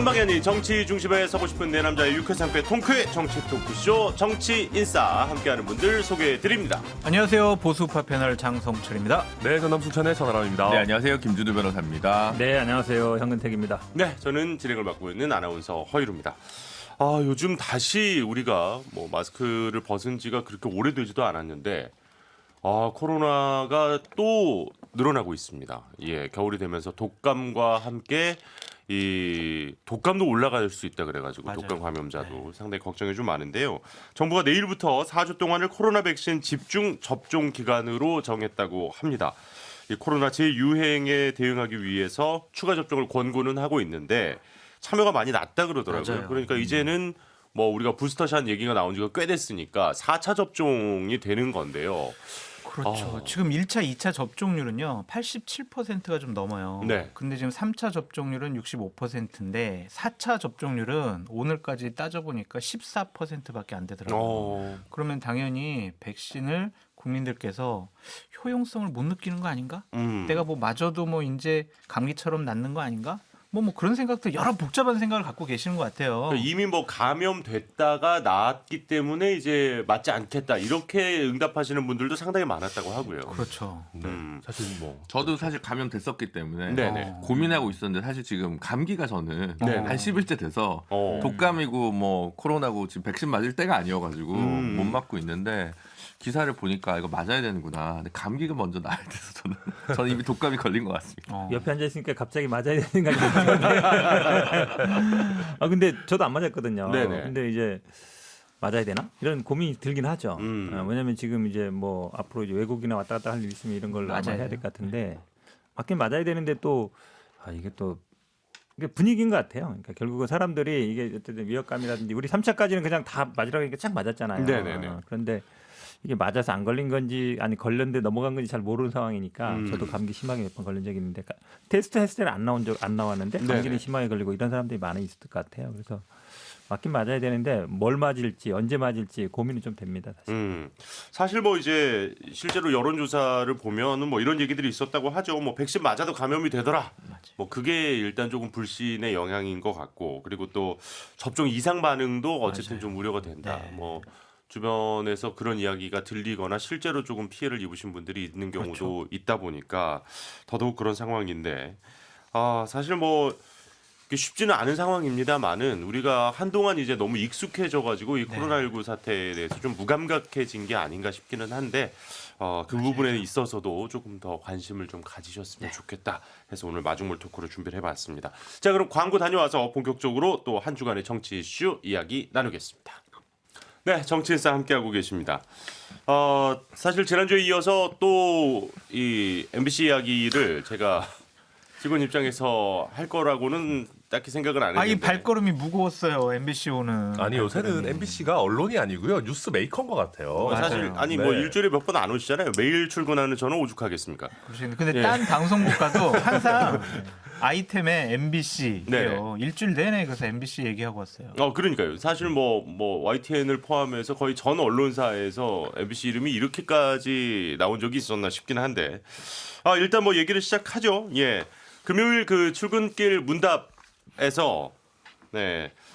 전방이 아닌 정치 중심에 서고 싶은 내 남자의 유쾌상쾌 통쾌 정치 토크쇼 정치인싸 함께하는 분들 소개해드립니다. 안녕하세요. 보수파 패널 장성철입니다. 네, 전남 순천의 전하람입니다. 네, 안녕하세요. 김준우 변호사입니다. 네, 안녕하세요. 현근택입니다. 네, 저는 진행을 맡고 있는 아나운서 허이루입니다. 요즘 다시 우리가 뭐 마스크를 벗은 지가 그렇게 오래되지도 않았는데 코로나가 또 늘어나고 있습니다. 예, 겨울이 되면서 독감과 함께 이 독감도 올라갈 수 있다 그래가지고 맞아요. 독감 감염자도 상당히 걱정이 좀 많은데요. 정부가 내일부터 4주 동안을 코로나 백신 집중 접종 기간으로 정했다고 합니다. 이 코로나 재유행에 대응하기 위해서 추가 접종을 권고는 하고 있는데 참여가 많이 낮다 그러더라고요. 맞아요. 그러니까 이제는 뭐 우리가 부스터샷 얘기가 나온 지가 꽤 됐으니까 4차 접종이 되는 건데요. 그렇죠. 지금 1차, 2차 접종률은요. 87%가 좀 넘어요. 네. 근데 지금 3차 접종률은 65%인데 4차 접종률은 오늘까지 따져보니까 14%밖에 안 되더라고요. 그러면 당연히 백신을 국민들께서 효용성을 못 느끼는 거 아닌가? 내가 뭐 맞아도 뭐 이제 감기처럼 낫는 거 아닌가? 뭐 그런 생각도 여러 복잡한 생각을 갖고 계시는 것 같아요. 이미 뭐 감염됐다가 나았기 때문에 이제 맞지 않겠다 이렇게 응답하시는 분들도 상당히 많았다고 하고요. 그렇죠. 사실 뭐 저도 사실 감염됐었기 때문에 네네. 고민하고 있었는데 사실 지금 감기가 저는 네네. 한 10일째 돼서 어. 독감이고 뭐 코로나고 지금 백신 맞을 때가 아니어가지고 음. 못 맞고 있는데 기사를 보니까 이거 맞아야 되는구나. 근데 감기가 먼저 나야 돼서 저는 이미 독감이 걸린 것 같습니다. 옆에 앉아 있으니까 갑자기 맞아야 되는 생각이 드는데. 근데 저도 안 맞았거든요. 네네. 근데 이제 맞아야 되나? 이런 고민이 들긴 하죠. 왜냐면 지금 이제 뭐 앞으로 이제 외국이나 왔다 갔다 할 일 있으면 이런 걸 아마 맞아요. 해야 될 것 같은데 맞긴 맞아야 되는데 또 이게 또 이게 분위기인 것 같아요. 그러니까 결국은 사람들이 이게 어쨌든 위협감이라든지 우리 3차까지는 그냥 다 맞으라고 하니까 쫙 맞았잖아요. 네네네. 그런데 이게 맞아서 안 걸린 건지 아니 걸렸는데 넘어간 건지 잘 모르는 상황이니까 저도 감기 심하게 몇 번 걸린 적이 있는데 테스트 했을 때는 안 나왔는데 감기는 네네. 심하게 걸리고 이런 사람들이 많이 있을 것 같아요. 그래서 맞긴 맞아야 되는데 뭘 맞을지 언제 맞을지 고민이 좀 됩니다. 사실. 사실 뭐 이제 실제로 여론조사를 보면은 뭐 이런 얘기들이 있었다고 하죠. 뭐 백신 맞아도 감염이 되더라. 뭐 그게 일단 조금 불신의 영향인 것 같고 그리고 또 접종 이상 반응도 어쨌든 좀 우려가 된다. 네. 뭐 주변에서 그런 이야기가 들리거나 실제로 조금 피해를 입으신 분들이 있는 경우도 있다 보니까 더더욱 그런 상황인데 사실 뭐 쉽지는 않은 상황입니다만은 우리가 한동안 이제 너무 익숙해져가지고 이 코로나19 사태에 대해서 좀 무감각해진 게 아닌가 싶기는 한데 그 부분에 있어서도 조금 더 관심을 좀 가지셨으면 좋겠다 해서 오늘 마중물 토크를 준비를 해봤습니다. 자, 그럼 광고 다녀와서 본격적으로 또 한 주간의 정치 이슈 이야기 나누겠습니다. 네, 정치인싸 함께하고 계십니다. 사실 지난주에 이어서 또 이 MBC 이야기를 제가 직원 입장에서 할 거라고는 딱히 생각을 안 했는데. 이 발걸음이 무거웠어요. MBC 오는. 아니 요새는 MBC가 언론이 아니고요 뉴스 메이커인 것 같아요. 사실 맞아요. 아니 네. 뭐 일주일에 몇 번 안 오시잖아요. 매일 출근하는 저는 오죽하겠습니까? 근데 예. 딴 방송국 가도 항상 아이템에 MBC예요. 네네. 일주일 내내 그래서 MBC 얘기하고 왔어요. 그러니까요. 사실 뭐 YTN을 포함해서 거의 전 언론사에서 MBC 이름이 이렇게까지 나온 적이 있었나 싶긴 한데. 일단 뭐 얘기를 시작하죠. 예. 금요일 그 출근길 문답에서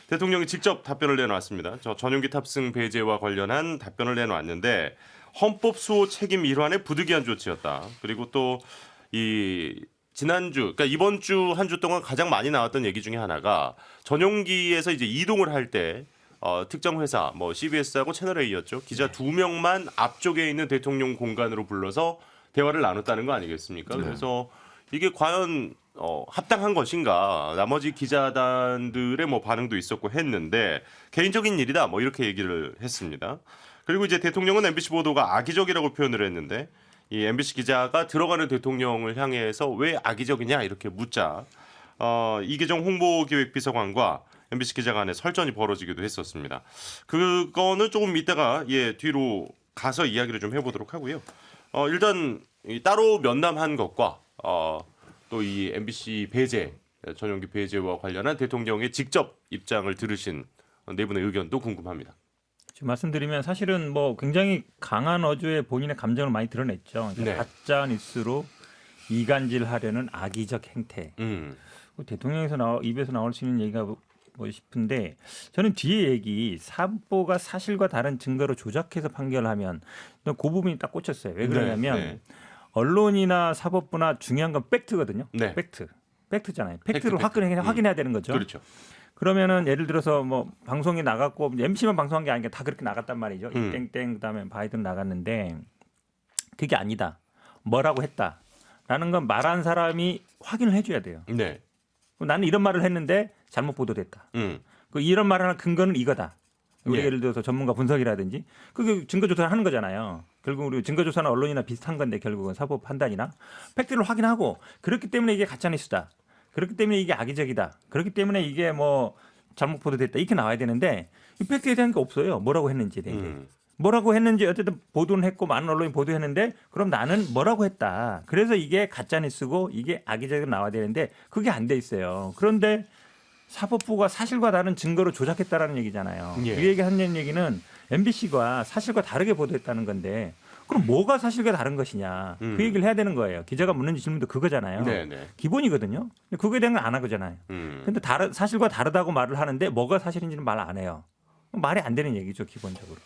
대통령이 직접 답변을 내놓았습니다. 저 전용기 탑승 배제와 관련한 답변을 내놓았는데 헌법 수호 책임 일환의 부득이한 조치였다. 그리고 또 이 지난주, 그러니까 이번 주 한 주 동안 가장 많이 나왔던 얘기 중에 하나가 전용기에서 이제 이동을 할 때 특정 회사, 뭐 CBS하고 채널A였죠. 기자 2명만 앞쪽에 있는 대통령 공간으로 불러서 대화를 나눴다는 거 아니겠습니까? 그래서 이게 과연 합당한 것인가? 나머지 기자단들의 뭐 반응도 있었고 했는데 개인적인 일이다. 뭐 이렇게 얘기를 했습니다. 그리고 이제 대통령은 MBC 보도가 악의적이라고 표현을 했는데 이 MBC 기자가 들어가는 대통령을 향해서 왜 악의적이냐 이렇게 묻자 이계정 홍보기획비서관과 MBC 기자 간에 설전이 벌어지기도 했었습니다. 그거는 조금 이따가 뒤로 가서 이야기를 좀 해보도록 하고요. 일단 따로 면담한 것과 또 이 MBC 배제 전용기 배제와 관련한 대통령의 직접 입장을 들으신 네 분의 의견도 궁금합니다. 지금 말씀드리면 사실은 뭐 굉장히 강한 어조의 본인의 감정을 많이 드러냈죠. 그러니까 네. 가짜 뉴스로 이간질하려는 악의적 행태. 대통령에서 입에서 나올 수 있는 얘기가 뭐 싶은데 저는 뒤에 얘기 사법부가 사실과 다른 증거로 조작해서 판결하면 그 부분이 딱 꽂혔어요. 왜 그러냐면 네. 언론이나 사법부나 중요한 건 팩트거든요. 네. 팩트잖아요. 팩트를 팩트. 확인해야 되는 거죠. 그렇죠. 그러면은 예를 들어서 뭐 방송에 나갔고 MC만 방송한 게 아니라 다 그렇게 나갔단 말이죠. 땡땡 그다음에 바이든 나갔는데 그게 아니다. 뭐라고 했다라는 건 말한 사람이 확인을 해줘야 돼요. 네. 나는 이런 말을 했는데 잘못 보도됐다. 그 이런 말을 하는 근거는 이거다. 우리 예. 예를 들어서 전문가 분석이라든지 그게 증거조사를 하는 거잖아요. 결국 우리 증거조사나 언론이나 비슷한 건데 결국은 사법 판단이나 팩트를 확인하고 그렇기 때문에 이게 가짜뉴스다. 그렇기 때문에 이게 악의적이다. 그렇기 때문에 이게 뭐 잘못 보도됐다. 이렇게 나와야 되는데 이 팩트에 대한 게 없어요. 뭐라고 했는지에 대해. 뭐라고 했는지 어쨌든 보도는 했고 많은 언론이 보도했는데 그럼 나는 뭐라고 했다. 그래서 이게 가짜뉴스고 이게 악의적으로 나와야 되는데 그게 안 돼 있어요. 그런데 사법부가 사실과 다른 증거로 조작했다라는 얘기잖아요. 예. 이 얘기 하는 얘기는 MBC가 사실과 다르게 보도했다는 건데 그럼 뭐가 사실과 다른 것이냐. 그 얘기를 해야 되는 거예요. 기자가 묻는 질문도 그거잖아요. 네네. 기본이거든요. 근데 그거에 대한 건 안 하거잖아요. 근데 사실과 다르다고 말을 하는데 뭐가 사실인지는 말 안 해요. 말이 안 되는 얘기죠, 기본적으로.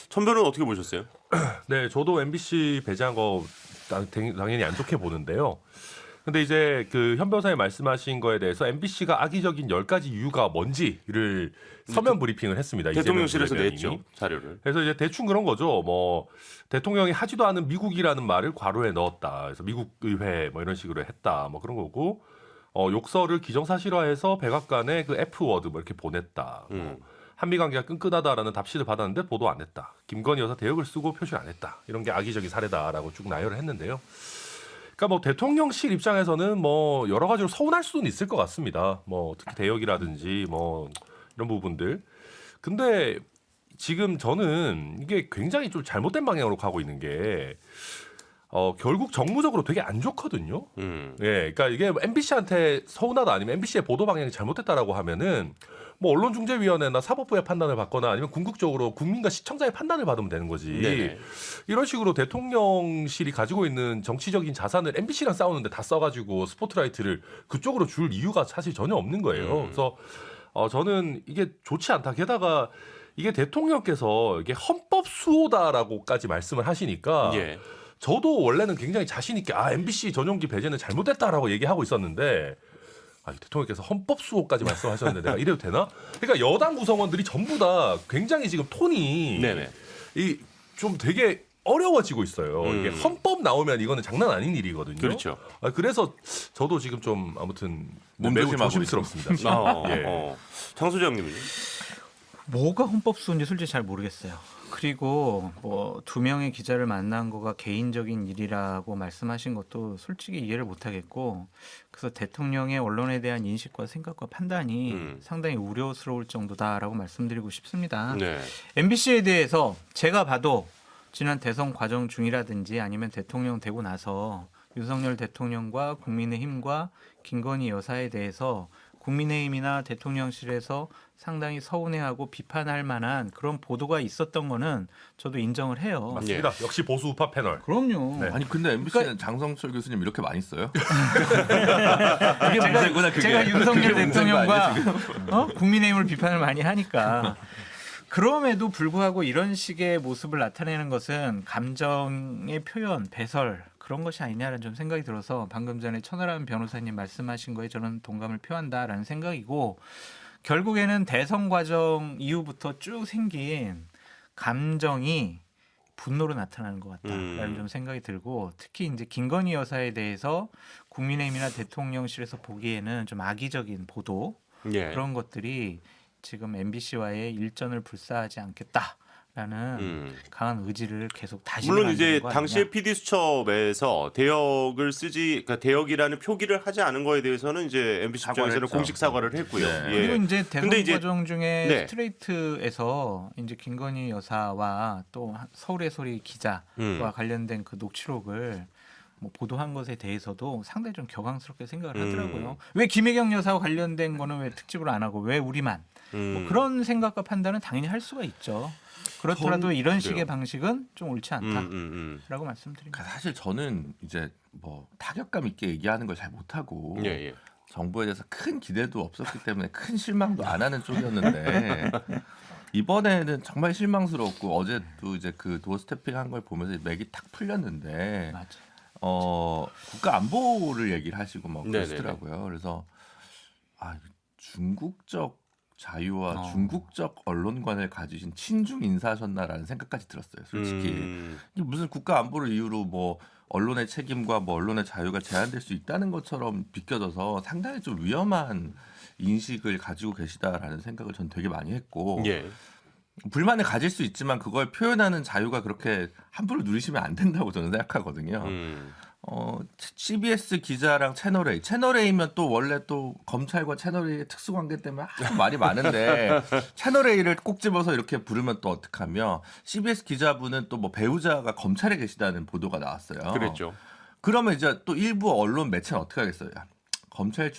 천변은 어떻게 보셨어요? 네, 저도 MBC 배제한 거 당연히 안 좋게 보는데요. 근데 이제 그 현 변호사님 말씀하신 거에 대해서 MBC가 악의적인 10가지 이유가 뭔지를 서면 브리핑을 했습니다. 대통령실에서 이재명 냈죠 대변인이. 자료를. 그래서 이제 대충 그런 거죠. 뭐 대통령이 하지도 않은 미국이라는 말을 괄호에 넣었다. 그래서 미국 의회 뭐 이런 식으로 했다. 뭐 그런 거고. 욕설을 기정사실화해서 백악관에 그 F 워드 뭐 이렇게 보냈다. 한미 관계가 끈끈하다라는 답시를 받았는데 보도 안 했다. 김건희 여사 대역을 쓰고 표시 안 했다. 이런 게 악의적인 사례다라고 쭉 나열을 했는데요. 그러니까 뭐 대통령실 입장에서는 뭐 여러 가지로 서운할 수는 있을 것 같습니다. 뭐 특히 대역이라든지 뭐 이런 부분들. 근데 지금 저는 이게 굉장히 좀 잘못된 방향으로 가고 있는 게 결국 정무적으로 되게 안 좋거든요. 예, 그러니까 이게 MBC한테 서운하다 아니면 MBC의 보도 방향이 잘못됐다라고 하면은 뭐 언론중재위원회나 사법부의 판단을 받거나 아니면 궁극적으로 국민과 시청자의 판단을 받으면 되는 거지. 네네. 이런 식으로 대통령실이 가지고 있는 정치적인 자산을 MBC랑 싸우는데 다 써가지고 스포트라이트를 그쪽으로 줄 이유가 사실 전혀 없는 거예요. 그래서 저는 이게 좋지 않다. 게다가 이게 대통령께서 이게 헌법 수호다라고까지 말씀을 하시니까 예. 저도 원래는 굉장히 자신 있게 MBC 전용기 배제는 잘못됐다라고 얘기하고 있었는데 대통령께서 헌법 수호까지 말씀하셨는데 내가 이래도 되나? 그러니까 여당 구성원들이 전부 다 굉장히 지금 톤이 네네. 좀 되게 어려워지고 있어요. 이게 헌법 나오면 이거는 장난 아닌 일이거든요. 그렇죠. 그래서 저도 지금 좀 아무튼 매우 몸조심하고 조심스럽습니다. 지금. 예. 장 소장님은요? 뭐가 헌법 수호인지 솔직히 잘 모르겠어요. 그리고 뭐 2명의 기자를 만난 거가 개인적인 일이라고 말씀하신 것도 솔직히 이해를 못 하겠고 그래서 대통령의 언론에 대한 인식과 생각과 판단이 상당히 우려스러울 정도다라고 말씀드리고 싶습니다. 네. MBC에 대해서 제가 봐도 지난 대선 과정 중이라든지 아니면 대통령 되고 나서 윤석열 대통령과 국민의힘과 김건희 여사에 대해서 국민의힘이나 대통령실에서 상당히 서운해하고 비판할 만한 그런 보도가 있었던 거는 저도 인정을 해요. 맞습니다. 역시 보수 우파 패널. 그럼요. 네. 아니 근데 MBC는 장성철 교수님 이렇게 많이 써요? 그게 문제구나. 그게. 제가 윤석열 그게 문제인 거 아니야, 대통령과 국민의힘을 비판을 많이 하니까 그럼에도 불구하고 이런 식의 모습을 나타내는 것은 감정의 표현, 배설 그런 것이 아니냐라는 좀 생각이 들어서 방금 전에 천하람 변호사님 말씀하신 거에 저는 동감을 표한다라는 생각이고 결국에는 대선 과정 이후부터 쭉 생긴 감정이 분노로 나타나는 것 같다라는 좀 생각이 들고 특히 이제 김건희 여사에 대해서 국민의힘이나 대통령실에서 보기에는 좀 악의적인 보도 예. 그런 것들이 지금 MBC와의 일전을 불사하지 않겠다라는 강한 의지를 계속 다시 물론 이제 당시에 PD 수첩에서 대역을 쓰지, 그러니까 대역이라는 표기를 하지 않은 거에 대해서는 이제 MBC 사과를 입장에서는 했죠. 공식 사과를 했고요. 네. 예. 그리고 이제 대선 근데 이제- 과정 중에 네. 스트레이트에서 이제 김건희 여사와 또 서울의 소리 기자와 관련된 그 녹취록을 뭐 보도한 것에 대해서도 상당히 좀 격앙스럽게 생각을 하더라고요. 왜 김혜경 여사와 관련된 거는 왜 특집으로 안 하고 왜 우리만? 뭐 그런 생각과 판단은 당연히 할 수가 있죠. 그렇더라도 이런 식의 그래요. 방식은 좀 옳지 않다라고 말씀드립니다. 그러니까 사실 저는 이제 뭐 타격감 있게 얘기하는 걸 잘 못하고 예, 예. 정부에 대해서 큰 기대도 없었기 때문에 큰 실망도 안 하는 쪽이었는데 이번에는 정말 실망스럽고 어제도 이제 그 도어 스태핑한 걸 보면서 맥이 탁 풀렸는데 맞아. 국가 안보를 얘기를 하시고 막 네네네. 그러시더라고요. 그래서 이거 중국적 자유와 어. 중국적 언론관을 가지신 친중 인사셨나라는 생각까지 들었어요. 솔직히 이게 무슨 국가 안보를 이유로 뭐 언론의 책임과 뭐 언론의 자유가 제한될 수 있다는 것처럼 비껴져서 상당히 좀 위험한 인식을 가지고 계시다라는 생각을 전 되게 많이 했고 예. 불만을 가질 수 있지만 그걸 표현하는 자유가 그렇게 함부로 누리시면 안 된다고 저는 생각하거든요. CBS 기자랑 채널A면 또 원래 또 검찰과 채널A의 특수관계 때문에 아주 말이 많은데 채널A를 꼭 집어서 이렇게 부르면 또 어떡하며 CBS 기자분은 또 뭐 배우자가 검찰에 계시다는 보도가 나왔어요. 그랬죠. 그러면 이제 또 일부 언론 매체는 어떻게 하겠어요? 야, 검찰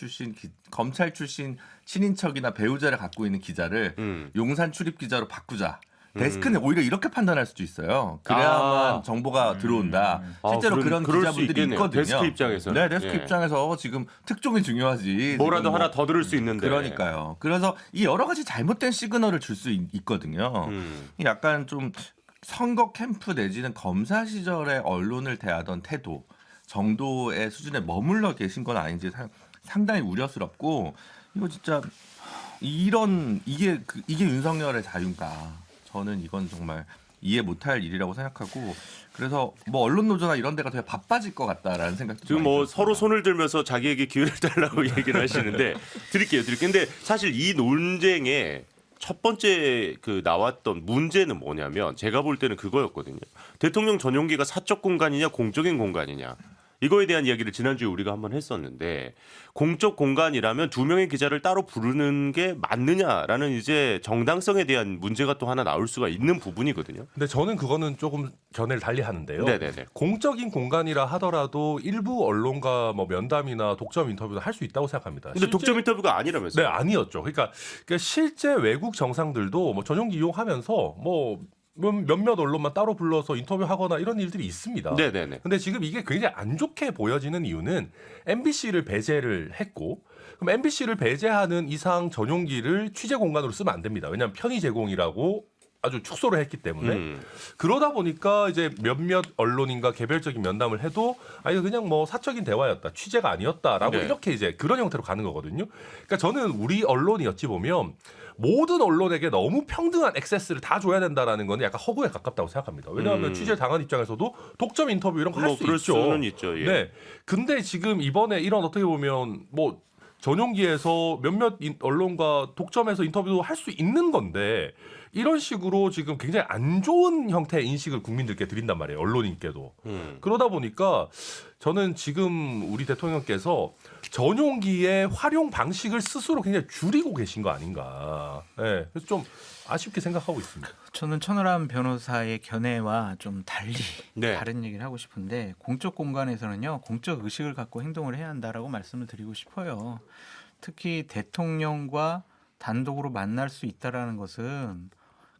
출신 친인척이나 배우자를 갖고 있는 기자를 용산 출입 기자로 바꾸자. 데스크는 오히려 이렇게 판단할 수도 있어요. 그래야만 정보가 들어온다. 실제로 그런 그럴 수 기자분들이 있겠네요. 있거든요. 데스크 입장에서는. 네, 데스크 예. 입장에서 지금 특종이 중요하지. 뭐라도 지금 뭐 하나 더 들을 수 있는데. 그러니까요. 그래서 이 여러 가지 잘못된 시그널을 줄 수 있거든요. 약간 좀 선거 캠프 내지는 검사 시절에 언론을 대하던 태도 정도의 수준에 머물러 계신 건 아닌지 상당히 우려스럽고 이거 진짜 이게 윤석열의 자유인가? 저는 이건 정말 이해 못할 일이라고 생각하고 그래서 뭐 언론 노조나 이런 데가 되게 바빠질 것 같다라는 생각도 지금 많이 뭐 들었습니다. 서로 손을 들면서 자기에게 기회를 달라고 얘기를 하시는데 드릴게요. 근데 사실 이 논쟁에 첫 번째 그 나왔던 문제는 뭐냐면 제가 볼 때는 그거였거든요. 대통령 전용기가 사적 공간이냐 공적인 공간이냐. 이거에 대한 이야기를 지난주에 우리가 한번 했었는데 공적 공간이라면 두 명의 기자를 따로 부르는 게 맞느냐라는 이제 정당성에 대한 문제가 또 하나 나올 수가 있는 부분이거든요. 근데 저는 그거는 조금 견해를 달리 하는데요. 네네네. 공적인 공간이라 하더라도 일부 언론과 뭐 면담이나 독점 인터뷰도 할 수 있다고 생각합니다. 근데 독점 인터뷰가 아니라면서요. 네, 아니었죠. 그러니까 실제 외국 정상들도 뭐 전용기 이용하면서 뭐 몇몇 언론만 따로 불러서 인터뷰하거나 이런 일들이 있습니다. 네네네. 근데 지금 이게 굉장히 안 좋게 보여지는 이유는 MBC를 배제를 했고 그럼 MBC를 배제하는 이상 전용기를 취재 공간으로 쓰면 안 됩니다. 왜냐하면 편의 제공이라고 아주 축소를 했기 때문에 그러다 보니까 이제 몇몇 언론인과 개별적인 면담을 해도 아니 그냥 뭐 사적인 대화였다 취재가 아니었다라고 네. 이렇게 이제 그런 형태로 가는 거거든요. 그러니까 저는 우리 언론이 어찌 보면 모든 언론에게 너무 평등한 액세스를 다 줘야 된다라는 건 약간 허구에 가깝다고 생각합니다. 왜냐하면 취재 당한 입장에서도 독점 인터뷰 이런 거 할 뭐 수 그럴 있죠. 수는 있죠. 예. 네. 근데 지금 이번에 이런 어떻게 보면 뭐 전용기에서 몇몇 언론과 독점해서 인터뷰도 할 수 있는 건데 이런 식으로 지금 굉장히 안 좋은 형태의 인식을 국민들께 드린단 말이에요. 언론인께도. 그러다 보니까 저는 지금 우리 대통령께서 전용기의 활용 방식을 스스로 굉장히 줄이고 계신 거 아닌가. 네, 그래서 좀 아쉽게 생각하고 있습니다. 저는 천하람 변호사의 견해와 좀 달리 네. 다른 얘기를 하고 싶은데 공적 공간에서는요 공적 의식을 갖고 행동을 해야 한다라고 말씀을 드리고 싶어요. 특히 대통령과 단독으로 만날 수 있다라는 것은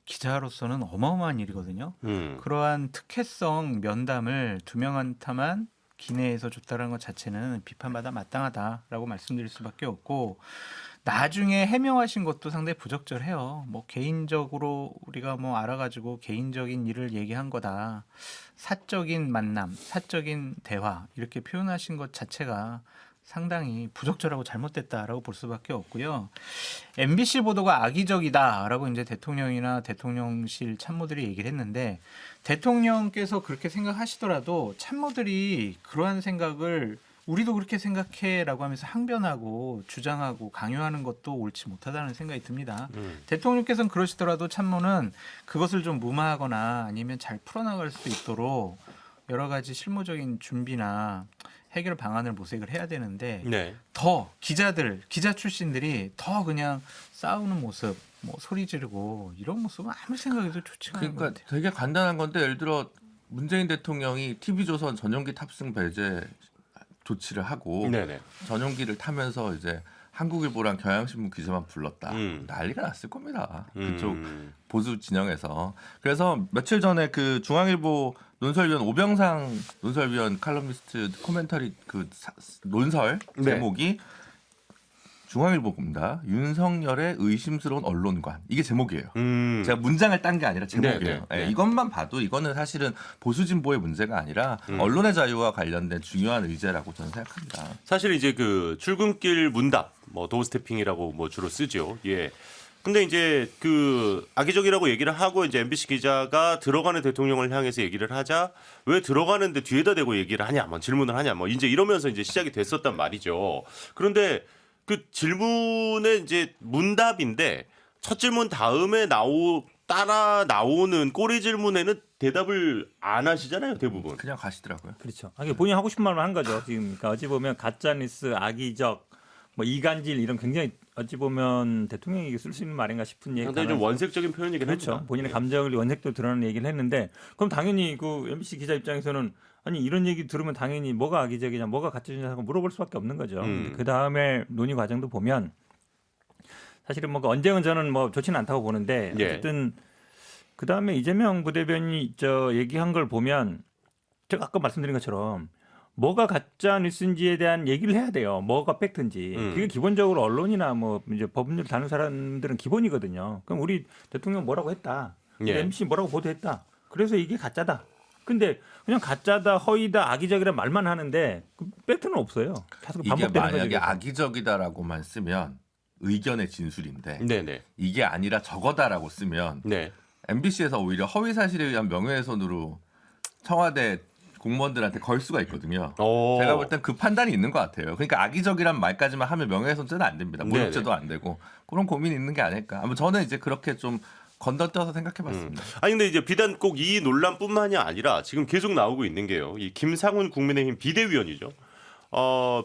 기자로서는 어마어마한 일이거든요. 그러한 특혜성 면담을 두 명한테만 기내에서 줬다는 것 자체는 비판받아 마땅하다라고 말씀드릴 수밖에 없고 나중에 해명하신 것도 상당히 부적절해요. 뭐 개인적으로 우리가 뭐 알아가지고 개인적인 일을 얘기한 거다. 사적인 만남, 사적인 대화 이렇게 표현하신 것 자체가 상당히 부적절하고 잘못됐다라고 볼 수밖에 없고요. MBC 보도가 악의적이다라고 이제 대통령이나 대통령실 참모들이 얘기를 했는데 대통령께서 그렇게 생각하시더라도 참모들이 그러한 생각을 우리도 그렇게 생각해라고 하면서 항변하고 주장하고 강요하는 것도 옳지 못하다는 생각이 듭니다. 대통령께서는 그러시더라도 참모는 그것을 좀 무마하거나 아니면 잘 풀어나갈 수 있도록 여러 가지 실무적인 준비나 해결 방안을 모색을 해야 되는데 네. 더 기자 출신들이 더 그냥 싸우는 모습, 뭐 소리 지르고 이런 모습은 아무리 생각해도 좋지가 않은 것 그러니까 같아요. 되게 간단한 건데 예를 들어 문재인 대통령이 TV조선 전용기 탑승 배제 조치를 하고 네네. 전용기를 타면서 이제 한국일보랑 경향신문 기자만 불렀다. 음. 난리가 났을 겁니다. 그쪽 보수 진영에서. 그래서 며칠 전에 그 중앙일보 논설위원 오병상 논설위원 칼럼니스트 코멘터리 그 논설 네. 제목이 중앙일보 봅니다. 윤석열의 의심스러운 언론관. 이게 제목이에요. 제가 문장을 딴 게 아니라 제목이에요. 네. 이것만 봐도 이거는 사실은 보수 진보의 문제가 아니라 언론의 자유와 관련된 중요한 의제라고 저는 생각합니다. 사실 이제 그 출근길 문답, 뭐 도어스태핑이라고 뭐 주로 쓰죠. 예. 근데 이제 그 악의적이라고 얘기를 하고 이제 MBC 기자가 들어가는 대통령을 향해서 얘기를 하자 왜 들어가는데 뒤에다 대고 얘기를 하냐, 뭐 질문을 하냐, 뭐 이제 이러면서 이제 시작이 됐었단 말이죠. 그런데 그 질문에 이제 문답인데 첫 질문 다음에 따라 나오는 꼬리 질문에는 대답을 안 하시잖아요, 대부분. 그냥 가시더라고요. 그렇죠. 아니, 본인이 하고 싶은 말만 한 거죠. 지금 그러니까 어찌 보면 가짜뉴스, 악의적, 뭐 이간질 이런 굉장히 어찌 보면 대통령에게 쓸 수 있는 말인가 싶은 얘기. 상당히 좀 원색적인 표현이긴 그렇죠. 합니다. 본인의 감정을 원색도 드러나는 얘기를 했는데 그럼 당연히 그 MBC 기자 입장에서는 아니 이런 얘기 들으면 당연히 뭐가 악의적이냐, 뭐가 가짜냐 하고 물어볼 수밖에 없는 거죠. 그 다음에 논의 과정도 보면 사실은 뭐 언쟁은 저는 뭐 좋지는 않다고 보는데 어쨌든 그 다음에 이재명 부대변인이 얘기한 걸 보면 제가 아까 말씀드린 것처럼 뭐가 가짜 뉴스인지에 대한 얘기를 해야 돼요. 뭐가 팩트인지. 그게 기본적으로 언론이나 뭐 이제 법률 다루는 사람들은 기본이거든요. 그럼 우리 대통령 뭐라고 했다. MBC 뭐라고 보도했다. 그래서 이게 가짜다. 근데 그냥 가짜다, 허위다, 악의적이라 말만 하는데 그 팩트는 없어요. 계속 이게 반복되는 만약에 거죠. 악의적이다라고만 쓰면 의견의 진술인데 네네. 이게 아니라 저거다라고 쓰면 네. MBC에서 오히려 허위 사실에 의한 명예훼손으로 청와대 공무원들한테 걸 수가 있거든요. 제가 볼 땐 그 판단이 있는 것 같아요. 그러니까 악의적이란 말까지만 하면 명예훼손죄는 안 됩니다. 모욕죄도 안 되고 그런 고민이 있는 게 아닐까. 아마 저는 이제 그렇게 좀 건너뛰어서 생각해봤습니다. 아니 근데 이제 비단 꼭 이 논란뿐만이 아니라 지금 계속 나오고 있는 게요. 이 김상훈 국민의힘 비대위원이죠.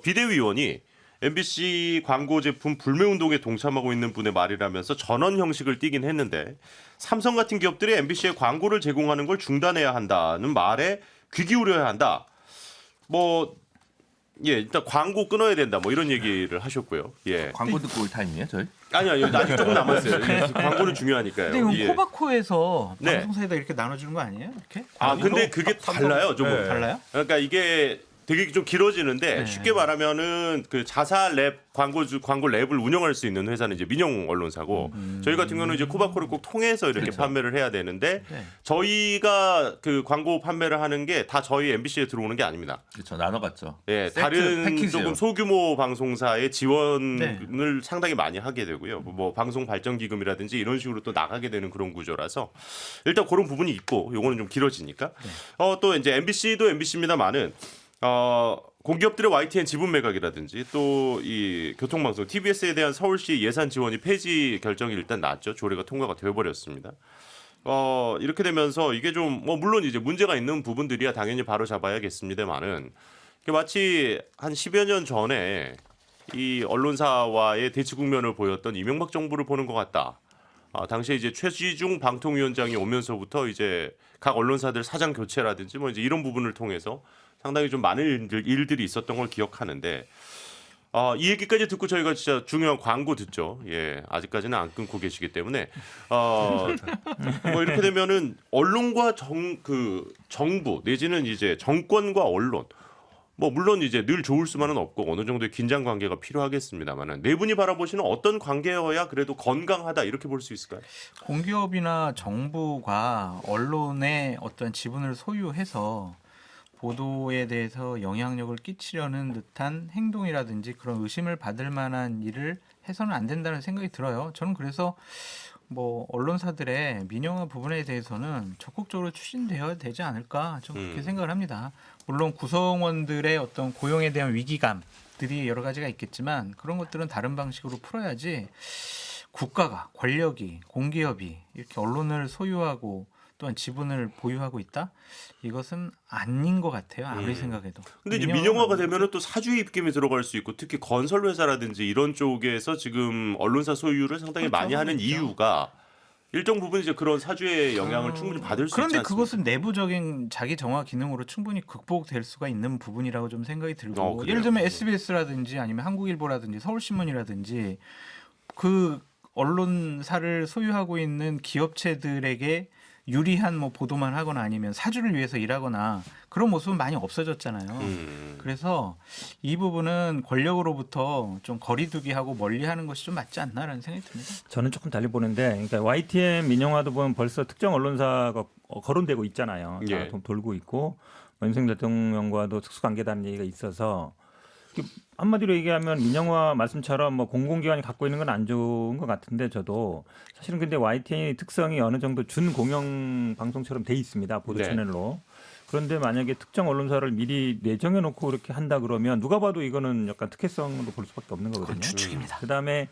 비대위원이 MBC 광고 제품 불매운동에 동참하고 있는 분의 말이라면서 전원 형식을 띠긴 했는데 삼성 같은 기업들이 MBC에 광고를 제공하는 걸 중단해야 한다는 말에 귀 기울여야 한다. 일단 광고 끊어야 된다. 뭐 이런 얘기를 하셨고요. 예. 광고 듣고 올 타임이에요, 저희? 아니요, 아직 조금 남았어요. 광고는 중요하니까요. 근데 이건 예. 코바코에서 네. 방송사에다 이렇게 나눠주는 거 아니에요? 이렇게? 근데 그게 달라요, 조금. 네. 달라요? 그러니까 이게 되게 좀 길어지는데 네. 쉽게 말하면은 그 자사 랩 광고 랩을 운영할 수 있는 회사는 이제 민영 언론사고 저희 같은 경우는 이제 코바코를 꼭 통해서 이렇게 그렇죠. 판매를 해야 되는데 네. 저희가 그 광고 판매를 하는 게 다 저희 MBC에 들어오는 게 아닙니다. 그렇죠. 나눠갔죠. 예, 세트 다른 패키지요. 조금 소규모 방송사의 지원을 네. 상당히 많이 하게 되고요. 뭐 방송 발전 기금이라든지 이런 식으로 또 나가게 되는 그런 구조라서 일단 그런 부분이 있고 요거는 좀 길어지니까 또 이제 MBC도 MBC입니다만은 공기업들의 YTN 지분 매각이라든지 또 이 교통방송 TBS에 대한 서울시 예산 지원이 폐지 결정이 일단 났죠. 조례가 통과가 되어버렸습니다. 이렇게 되면서 이게 좀 물론 이제 문제가 있는 부분들이야 당연히 바로 잡아야겠습니다만은 마치 한 10여 년 전에 이 언론사와의 대치 국면을 보였던 이명박 정부를 보는 것 같다. 당시에 이제 최지중 방통위원장이 오면서부터 이제 각 언론사들 사장 교체라든지 뭐 이제 이런 부분을 통해서 상당히 좀 많은 일들이 있었던 걸 기억하는데 이 얘기까지 듣고 저희가 진짜 중요한 광고 듣죠. 예, 아직까지는 안 끊고 계시기 때문에 뭐 이렇게 되면은 언론과 정부 내지는 이제 정권과 언론 뭐 물론 이제 늘 좋을 수만은 없고 어느 정도의 긴장 관계가 필요하겠습니다만은 네 분이 바라보시는 어떤 관계여야 그래도 건강하다 이렇게 볼 수 있을까요? 공기업이나 정부가 언론의 어떤 지분을 소유해서 보도에 대해서 영향력을 끼치려는 듯한 행동이라든지 그런 의심을 받을 만한 일을 해서는 안 된다는 생각이 들어요. 저는 그래서 뭐 언론사들의 민영화 부분에 대해서는 적극적으로 추진되어야 되지 않을까 좀 그렇게 생각을 합니다. 물론 구성원들의 어떤 고용에 대한 위기감들이 여러 가지가 있겠지만 그런 것들은 다른 방식으로 풀어야지 국가가 권력이 공기업이 이렇게 언론을 소유하고 또한 지분을 보유하고 있다? 이것은 아닌 것 같아요. 아무리 생각해도. 근데 이제 민영화가 되면은 또 사주의 입김이 들어갈 수 있고 특히 건설 회사라든지 이런 쪽에서 지금 언론사 소유를 상당히 그렇죠. 많이 하는 그렇죠. 이유가 일정 부분 이제 그런 사주의 영향을 충분히 받을 수 있지 그런데 않습니까? 그것은 내부적인 자기 정화 기능으로 충분히 극복될 수가 있는 부분이라고 좀 생각이 들고 그래요? 예를 들면 SBS라든지 아니면 한국일보라든지 서울신문이라든지 그 언론사를 소유하고 있는 기업체들에게 유리한 뭐 보도만 하거나 아니면 사주를 위해서 일하거나 그런 모습은 많이 없어졌잖아요. 그래서 이 부분은 권력으로부터 좀 거리두기하고 멀리하는 것이 좀 맞지 않나라는 생각이 듭니다. 저는 조금 달리 보는데, 그러니까 YTN 민영화도 보면 벌써 특정 언론사가 거론되고 있잖아요. 다 예. 돌고 있고 윤석열 대통령과도 특수관계다는 얘기가 있어서 한마디로 얘기하면 민영화 말씀처럼 뭐 공공기관이 갖고 있는 건 안 좋은 것 같은데 저도 사실은 근데 YTN의 특성이 어느 정도 준공영 방송처럼 돼 있습니다. 보도 네. 채널로. 그런데 만약에 특정 언론사를 미리 내정해 놓고 그렇게 한다 그러면 누가 봐도 이거는 약간 특혜성으로 볼 수밖에 없는 거거든요. 추측입니다. 그다음에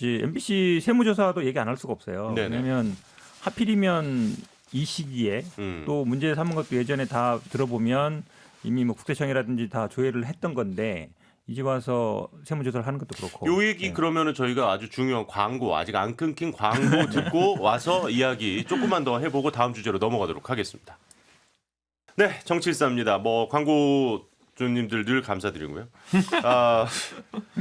MBC 세무조사도 얘기 안 할 수가 없어요. 네네. 왜냐하면 하필이면 이 시기에 또 문제 삼은 것도 예전에 다 들어보면 이미 뭐 국세청이라든지 다 조회를 했던 건데 이제 와서 세무조사를 하는 것도 그렇고. 요 얘기 네. 그러면은 저희가 아주 중요한 광고 아직 안 끊긴 광고 듣고 와서 이야기 조금만 더 해보고 다음 주제로 넘어가도록 하겠습니다. 네, 정칠사입니다. 뭐 광고 주님들 늘 감사드리고요.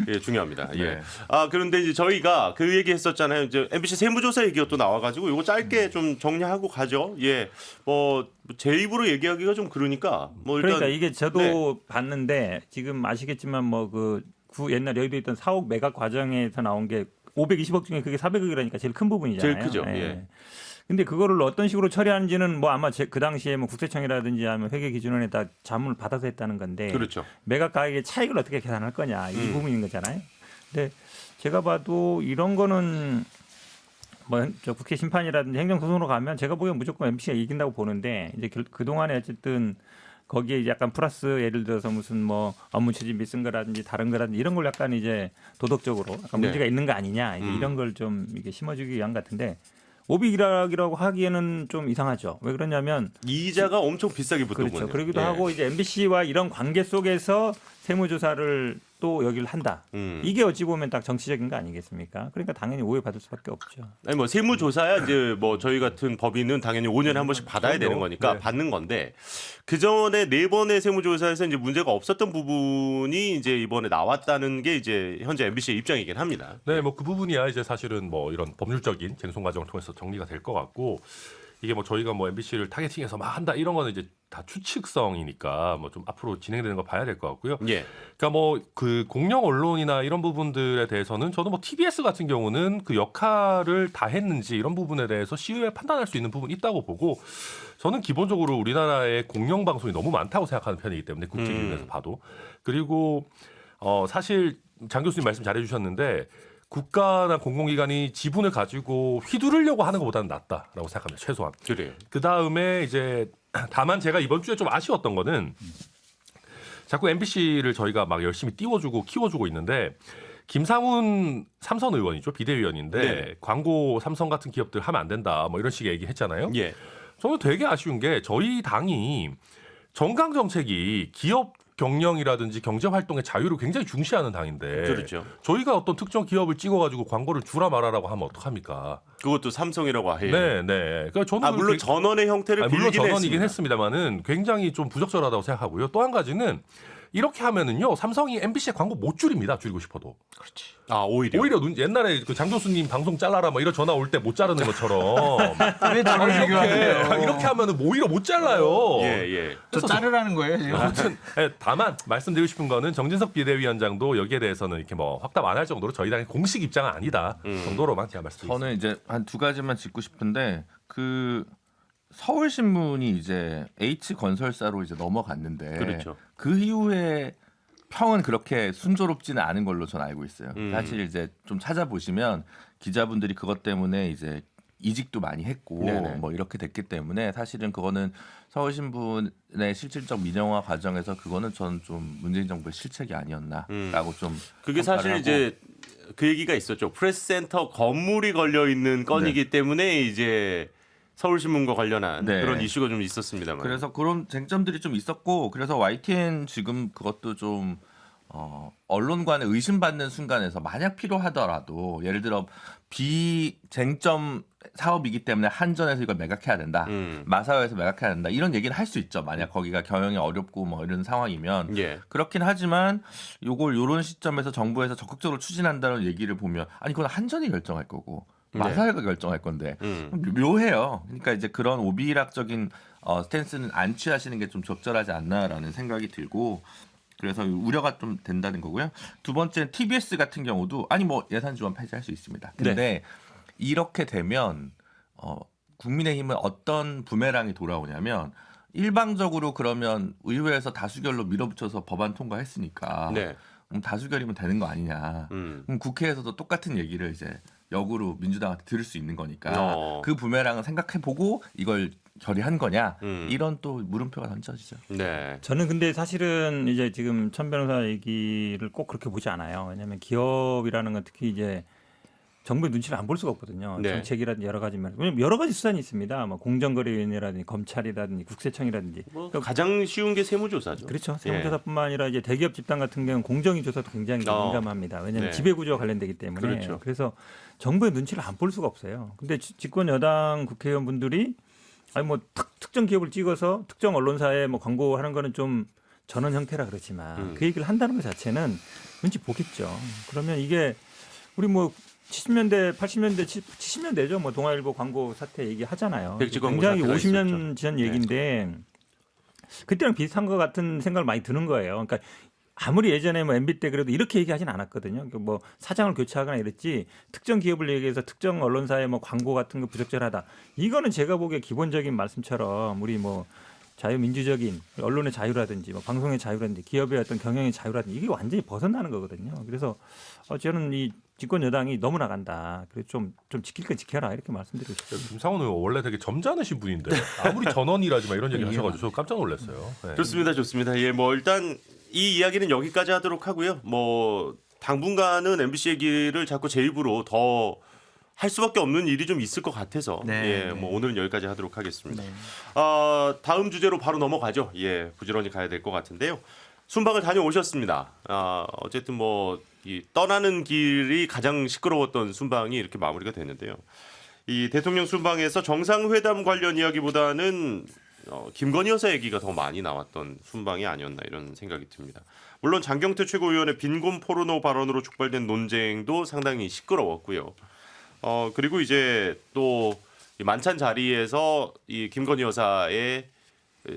예, 중요합니다. 예. 네. 그런데 이제 저희가 그 얘기 했었잖아요. 이제 MBC 세무조사 얘기가 또 나와가지고 이거 짧게 좀 정리하고 가죠. 예, 뭐 제 입으로 얘기하기가 좀 그러니까 뭐 일단 그러니까 이게 저도 네. 봤는데 지금 아시겠지만 뭐 그 옛날 여의도에 있던 4억 매각 과정에서 나온 게 520억 중에 그게 400억이라니까 제일 큰 부분이잖아요. 제일 크죠. 예. 근데 그거를 어떤 식으로 처리하는지는 뭐 아마 그 당시에 뭐 국세청이라든지 아니면 회계기준원에 다 자문을 받아서 했다는 건데 그렇죠. 매각 가액의 차익을 어떻게 계산할 거냐 이 부분인 거잖아요. 근데 제가 봐도 이런 거는 뭐 저 국회 심판이라든지 행정소송으로 가면 제가 보기엔 무조건 MBC가 이긴다고 보는데 이제 그 동안에 어쨌든 거기에 이제 약간 플러스 예를 들어서 무슨 뭐 업무 추진비 쓴 거라든지 다른 거라든지 이런 걸 약간 이제 도덕적으로 약간 네. 문제가 있는 거 아니냐 이제 이런 걸 좀 이게 심어주기 위한 같은데 오비락이라고 하기에는 좀 이상하죠. 왜 그러냐면 이자가 엄청 비싸게 붙더군요. 그렇죠. 그러기도 예. 하고 이제 MBC와 이런 관계 속에서 세무조사를 또 여기를 한다. 이게 어찌 보면 딱 정치적인 거 아니겠습니까? 그러니까 당연히 오해받을 수밖에 없죠. 아니 뭐 세무조사야 이제 뭐 저희 같은 법인은 당연히 5년에 한 번씩 받아야 되는 거니까 네. 받는 건데 그 전에 4번의 세무조사에서 이제 문제가 없었던 부분이 이제 이번에 나왔다는 게 이제 현재 MBC의 입장이긴 합니다. 네, 뭐 그 부분이야 이제 사실은 뭐 이런 법률적인 쟁송 과정을 통해서 정리가 될 것 같고 이게 뭐 저희가 뭐 MBC를 타겟팅해서 막 한다 이런 거는 이제 다 추측성이니까 뭐 좀 앞으로 진행되는 거 봐야 될 것 같고요. 예. 그러니까 뭐 그 공영 언론이나 이런 부분들에 대해서는 저도 뭐 TBS 같은 경우는 그 역할을 다 했는지 이런 부분에 대해서 시의회 판단할 수 있는 부분이 있다고 보고 저는 기본적으로 우리나라의 공영 방송이 너무 많다고 생각하는 편이기 때문에 국제 기준에서 봐도 그리고 사실 장 교수님 말씀 잘해주셨는데. 국가나 공공기관이 지분을 가지고 휘두르려고 하는 것보다는 낫다라고 생각합니다. 최소한. 그래요. 그 다음에 이제 다만 제가 이번 주에 좀 아쉬웠던 거는 자꾸 MBC를 저희가 막 열심히 띄워주고 키워주고 있는데 김상훈 삼선 의원이죠. 비대위원인데 네. 광고 삼성 같은 기업들 하면 안 된다 뭐 이런 식의 얘기했잖아요. 예. 저는 되게 아쉬운 게 저희 당이 정강 정책이 기업 경영이라든지 경제 활동의 자유를 굉장히 중시하는 당인데 그렇죠. 저희가 어떤 특정 기업을 찍어가지고 광고를 주라 말아라고 하면 어떡합니까? 그것도 삼성이라고 해. 네, 네. 그러니까 저는 물론 전원의 형태를 물론 빌리긴 전원이긴 했습니다. 했습니다만은 굉장히 좀 부적절하다고 생각하고요. 또 한 가지는 이렇게 하면은요 삼성이 MBC에 광고 못 줄입니다. 줄이고 싶어도. 오히려. 옛날에 그 장 교수님 방송 잘라라 뭐 이런 전화 올 때 못 자르는 것처럼 왜 저를 비교하세요? 이렇게 하면은 오히려 못 잘라요. 예. 저 자르라는 거예요 지금? 아무튼 다만 말씀드리고 싶은 거는 정진석 비대위원장도 여기에 대해서는 이렇게 뭐 확답 안 할 정도로 저희 당의 공식 입장은 아니다 정도로만 제가 말씀드리겠습니다. 저는 이제 한 두 가지만 짚고 싶은데 그 서울신문이 이제 H건설사로 이제 넘어갔는데 그렇죠. 그 이후에 평은 그렇게 순조롭지는 않은 걸로 저는 알고 있어요. 사실 이제 좀 찾아보시면 기자분들이 그것 때문에 이제 이직도 많이 했고 네네. 뭐 이렇게 됐기 때문에 사실은 그거는 서울신문의 실질적 민영화 과정에서 그거는 저는 좀 문재인 정부의 실책이 아니었나라고 좀 그게 평가를 사실 하고. 이제 그 얘기가 있었죠. 프레스센터 건물이 걸려 있는 건이기 때문에 이제 서울신문과 관련한 네. 그런 이슈가 좀 있었습니다만. 그래서 그런 쟁점들이 좀 있었고 그래서 YTN 지금 그것도 좀 언론관에 의심받는 순간에서 만약 필요하더라도 예를 들어 비쟁점 사업이기 때문에 한전에서 이걸 매각해야 된다. 마사오에서 매각해야 된다. 이런 얘기는 할 수 있죠. 만약 거기가 경영이 어렵고 뭐 이런 상황이면. 예. 그렇긴 하지만 요걸 요런 시점에서 정부에서 적극적으로 추진한다는 얘기를 보면 아니 그건 한전이 결정할 거고 마사회가 결정할 건데 묘해요. 그러니까 이제 그런 오비락적인 스탠스는 안 취하시는 게 좀 적절하지 않나라는 생각이 들고 그래서 우려가 좀 된다는 거고요. 두 번째는 TBS 같은 경우도 아니 뭐 예산 지원 폐지할 수 있습니다. 근데 이렇게 되면 국민의힘은 어떤 부메랑이 돌아오냐면 일방적으로 그러면 의회에서 다수결로 밀어붙여서 법안 통과했으니까 네. 다수결이면 되는 거 아니냐. 그럼 국회에서도 똑같은 얘기를 이제 역으로 민주당한테 들을 수 있는 거니까 그 부메랑을 생각해보고 이걸 결의한 거냐 이런 또 물음표가 던져지죠. 네. 저는 근데 사실은 이제 지금 천 변호사 얘기를 꼭 그렇게 보지 않아요. 왜냐하면 기업이라는 건 특히 이제 정부의 눈치를 안 볼 수가 없거든요. 네. 정책이라든지 여러 가지 면 왜냐면 여러 가지 수단이 있습니다. 뭐 공정거래위원회라든지 검찰이라든지 국세청이라든지 뭐 가장 쉬운 게 세무조사죠. 그렇죠. 세무조사뿐만 아니라 이제 대기업 집단 같은 경우는 공정위 조사도 굉장히 민감합니다. 왜냐하면 네. 지배구조와 관련되기 때문에. 그렇죠. 그래서 정부의 눈치를 안 볼 수가 없어요. 근데 집권 여당 국회의원분들이 아니 뭐 특정 기업을 찍어서 특정 언론사에 뭐 광고하는 거는 좀 전원 형태라 그렇지만 그 얘기를 한다는 것 자체는 눈치 보겠죠. 그러면 이게 우리 뭐 70년대, 80년대, 70년대죠. 뭐 동아일보 광고 사태 얘기하잖아요. 백지 광고 굉장히 사태가 50년 있었죠. 전 얘기인데 그때랑 비슷한 것 같은 생각을 많이 드는 거예요. 그러니까 아무리 예전에 뭐 MB 때 그래도 이렇게 얘기하진 않았거든요. 뭐 사장을 교체하거나 이랬지 특정 기업을 얘기해서 특정 언론사의 뭐 광고 같은 거 부적절하다. 이거는 제가 보기에 기본적인 말씀처럼 우리 뭐 자유민주적인 언론의 자유라든지 뭐 방송의 자유라든지 기업의 어떤 경영의 자유라든지 이게 완전히 벗어나는 거거든요. 그래서 저는 이 집권 여당이 너무 나간다. 그래서 좀 지킬 건 지켜라 이렇게 말씀드리고 싶습니다. 김상원 의원 원래 되게 점잖으신 분인데 아무리 전원이라지만 이런 얘기 하셔가지고 저 깜짝 놀랐어요. 네. 좋습니다. 좋습니다. 예, 뭐 일단 이 이야기는 여기까지 하도록 하고요. 뭐 당분간은 MBC 얘기를 자꾸 제 입으로 더 할 수밖에 없는 일이 좀 있을 것 같아서 예, 뭐 오늘은 여기까지 하도록 하겠습니다. 다음 주제로 바로 넘어가죠. 예, 부지런히 가야 될 것 같은데요. 순방을 다녀오셨습니다. 어쨌든 뭐 이 떠나는 길이 가장 시끄러웠던 순방이 이렇게 마무리가 됐는데요. 이 대통령 순방에서 정상회담 관련 이야기보다는 김건희 여사 얘기가 더 많이 나왔던 순방이 아니었나 이런 생각이 듭니다. 물론 장경태 최고위원의 빈곤 포르노 발언으로 촉발된 논쟁도 상당히 시끄러웠고요. 그리고 이제 또 이 만찬 자리에서 이 김건희 여사의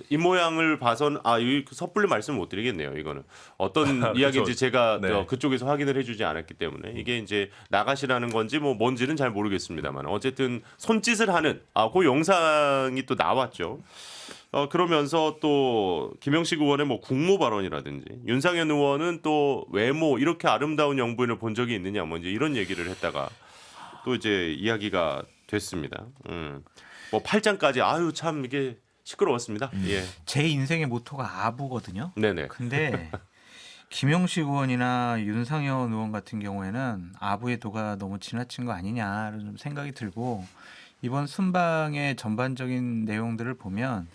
입모양을 봐선 이 섣불리 말씀 못 드리겠네요. 이거는 어떤 이야기인지 제가 네. 그쪽에서 확인을 해주지 않았기 때문에 이게 이제 나가시라는 건지 뭐 뭔지는 잘 모르겠습니다만 어쨌든 손짓을 하는 그 영상이 또 나왔죠. 그러면서 또 김영식 의원의 뭐 국모 발언이라든지 윤상현 의원은 또 외모 이렇게 아름다운 영부인을 본 적이 있느냐 뭐 이제 이런 얘기를 했다가 또 이제 이야기가 됐습니다. 뭐 8장까지 참 이게 시끄러웠습니다. 예. 제 인생의 모토가 아부거든요. 네네. 근데 김영식 의원이나 윤상현 의원 같은 경우에는 아부의 도가 너무 지나친 거 아니냐는 좀 생각이 들고 이번 순방의 전반적인 내용들을 보면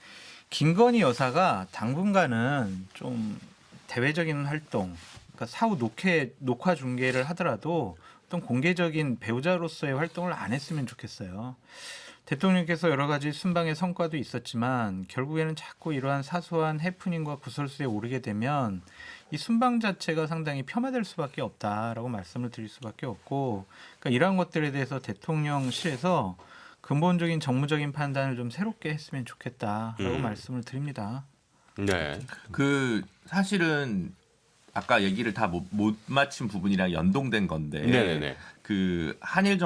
김건희 여사가 당분간은 좀 대외적인 활동, 그러니까 사후 녹화 중계를 하더라도 어떤 공개적인 배우자로서의 활동을 안 했으면 좋겠어요. 대통령께서 여러 가지 순방의 성과도 있었지만 결국에는 자꾸 이러한 사소한 해프닝과 구설수에 오르게 되면 이 순방 자체가 상당히 폄하될 수밖에 없다라고 말씀을 드릴 수밖에 없고 그러니까 이러한 것들에 대해서 대통령실에서 근본적인 정무적인 판단을 좀 새롭게 했으면 좋겠다라고 말씀을 드립니다. 네. 그 사실은 아까 얘기를 다 못 마친 부분이랑 연동된 건데 네네네. 그 한미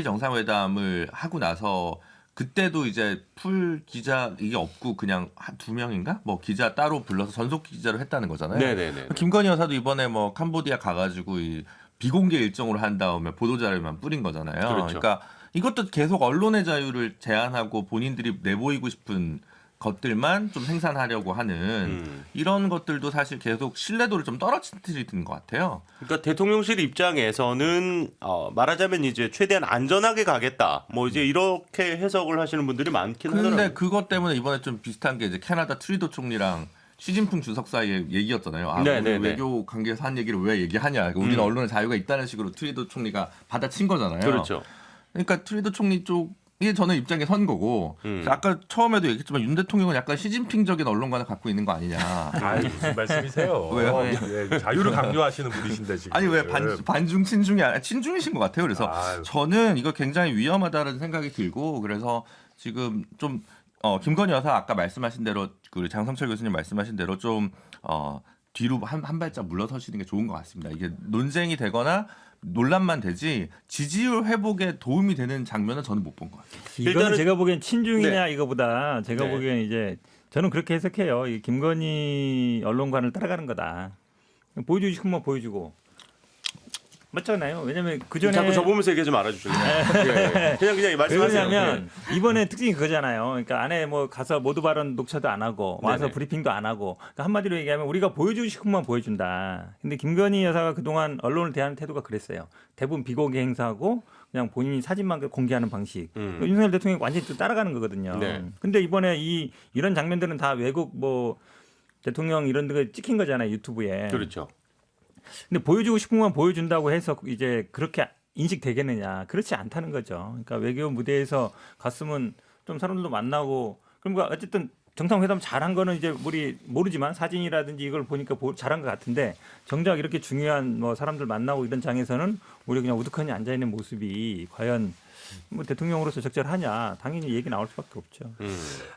정상회담을 하고 나서 그때도 이제 풀 기자 이게 없고 그냥 두 명인가 뭐 기자 따로 불러서 전속 기자로 했다는 거잖아요. 네네네. 김건희 여사도 이번에 뭐 캄보디아 가가지고 이 비공개 일정으로 한 다음에 보도자료만 뿌린 거잖아요. 그렇죠. 그러니까 이것도 계속 언론의 자유를 제한하고 본인들이 내보이고 싶은 것들만 좀 생산하려고 하는 이런 것들도 사실 계속 신뢰도를 좀 떨어뜨리는 것 같아요. 그러니까 대통령실 입장에서는 말하자면 이제 최대한 안전하게 가겠다. 뭐 이제 이렇게 해석을 하시는 분들이 많긴 그런데 하더라고요. 그것 때문에 이번에 좀 비슷한 게 이제 캐나다 트리도 총리랑 시진핑 주석 사이의 얘기였잖아요. 우리 네네네. 외교 관계에서 한 얘기를 왜 얘기하냐. 우리는 언론의 자유가 있다는 식으로 트리도 총리가 받아친 거잖아요. 그렇죠. 그러니까 트리도 총리 쪽 이게 저는 입장에 선 거고 아까 처음에도 얘기했지만 윤 대통령은 약간 시진핑적인 언론관을 갖고 있는 거 아니냐. 아이, 무슨 말씀이세요? 왜요? 예, 자유를 강조하시는 분이신데 지금. 아니 왜 반중 친중이 아니라 친중이신 것 같아요. 그래서 아유. 저는 이거 굉장히 위험하다는 생각이 들고 그래서 지금 좀 김건희 여사 아까 말씀하신 대로 그 장성철 교수님 말씀하신 대로 좀 뒤로 한 발짝 물러서시는 게 좋은 것 같습니다. 이게 논쟁이 되거나 논란만 되지 지지율 회복에 도움이 되는 장면은 저는 못 본 것 같아요. 이거는 일단은- 제가 보기엔 친중이냐 네. 이거보다 제가 네. 보기엔 이제 저는 그렇게 해석해요. 이 김건희 언론관을 따라가는 거다. 보여주고 싶으면 보여주고 맞잖아요. 왜냐하면 그 전에 자꾸 저 보면서 얘기 좀 알아주죠. 예. 그냥 왜 말씀하세요. 그러냐면 이번에 특징이 그거잖아요. 그러니까 안에 뭐 가서 모두 발언 녹차도 안 하고 와서 네네. 브리핑도 안 하고 그러니까 한마디로 얘기하면 우리가 보여주고 싶으면 보여준다. 근데 김건희 여사가 그동안 언론을 대하는 태도가 그랬어요. 대부분 비공개 행사하고 그냥 본인이 사진만 공개하는 방식. 윤석열 대통령이 완전히 또 따라가는 거거든요. 네. 근데 이번에 이런 장면들은 다 외국 뭐 대통령 이런 데가 찍힌 거잖아요. 유튜브에. 그렇죠. 근데 보여주고 싶으면 보여준다고 해서 이제 그렇게 인식되겠느냐? 그렇지 않다는 거죠. 그러니까 외교 무대에서 갔으면 좀 사람들도 만나고 그러니까 어쨌든 정상회담 잘한 거는 이제 우리 모르지만 사진이라든지 이걸 보니까 잘한 것 같은데 정작 이렇게 중요한 뭐 사람들 만나고 이런 장에서는 우리 그냥 우두커니 앉아 있는 모습이 과연 뭐 대통령으로서 적절하냐? 당연히 얘기 나올 수밖에 없죠.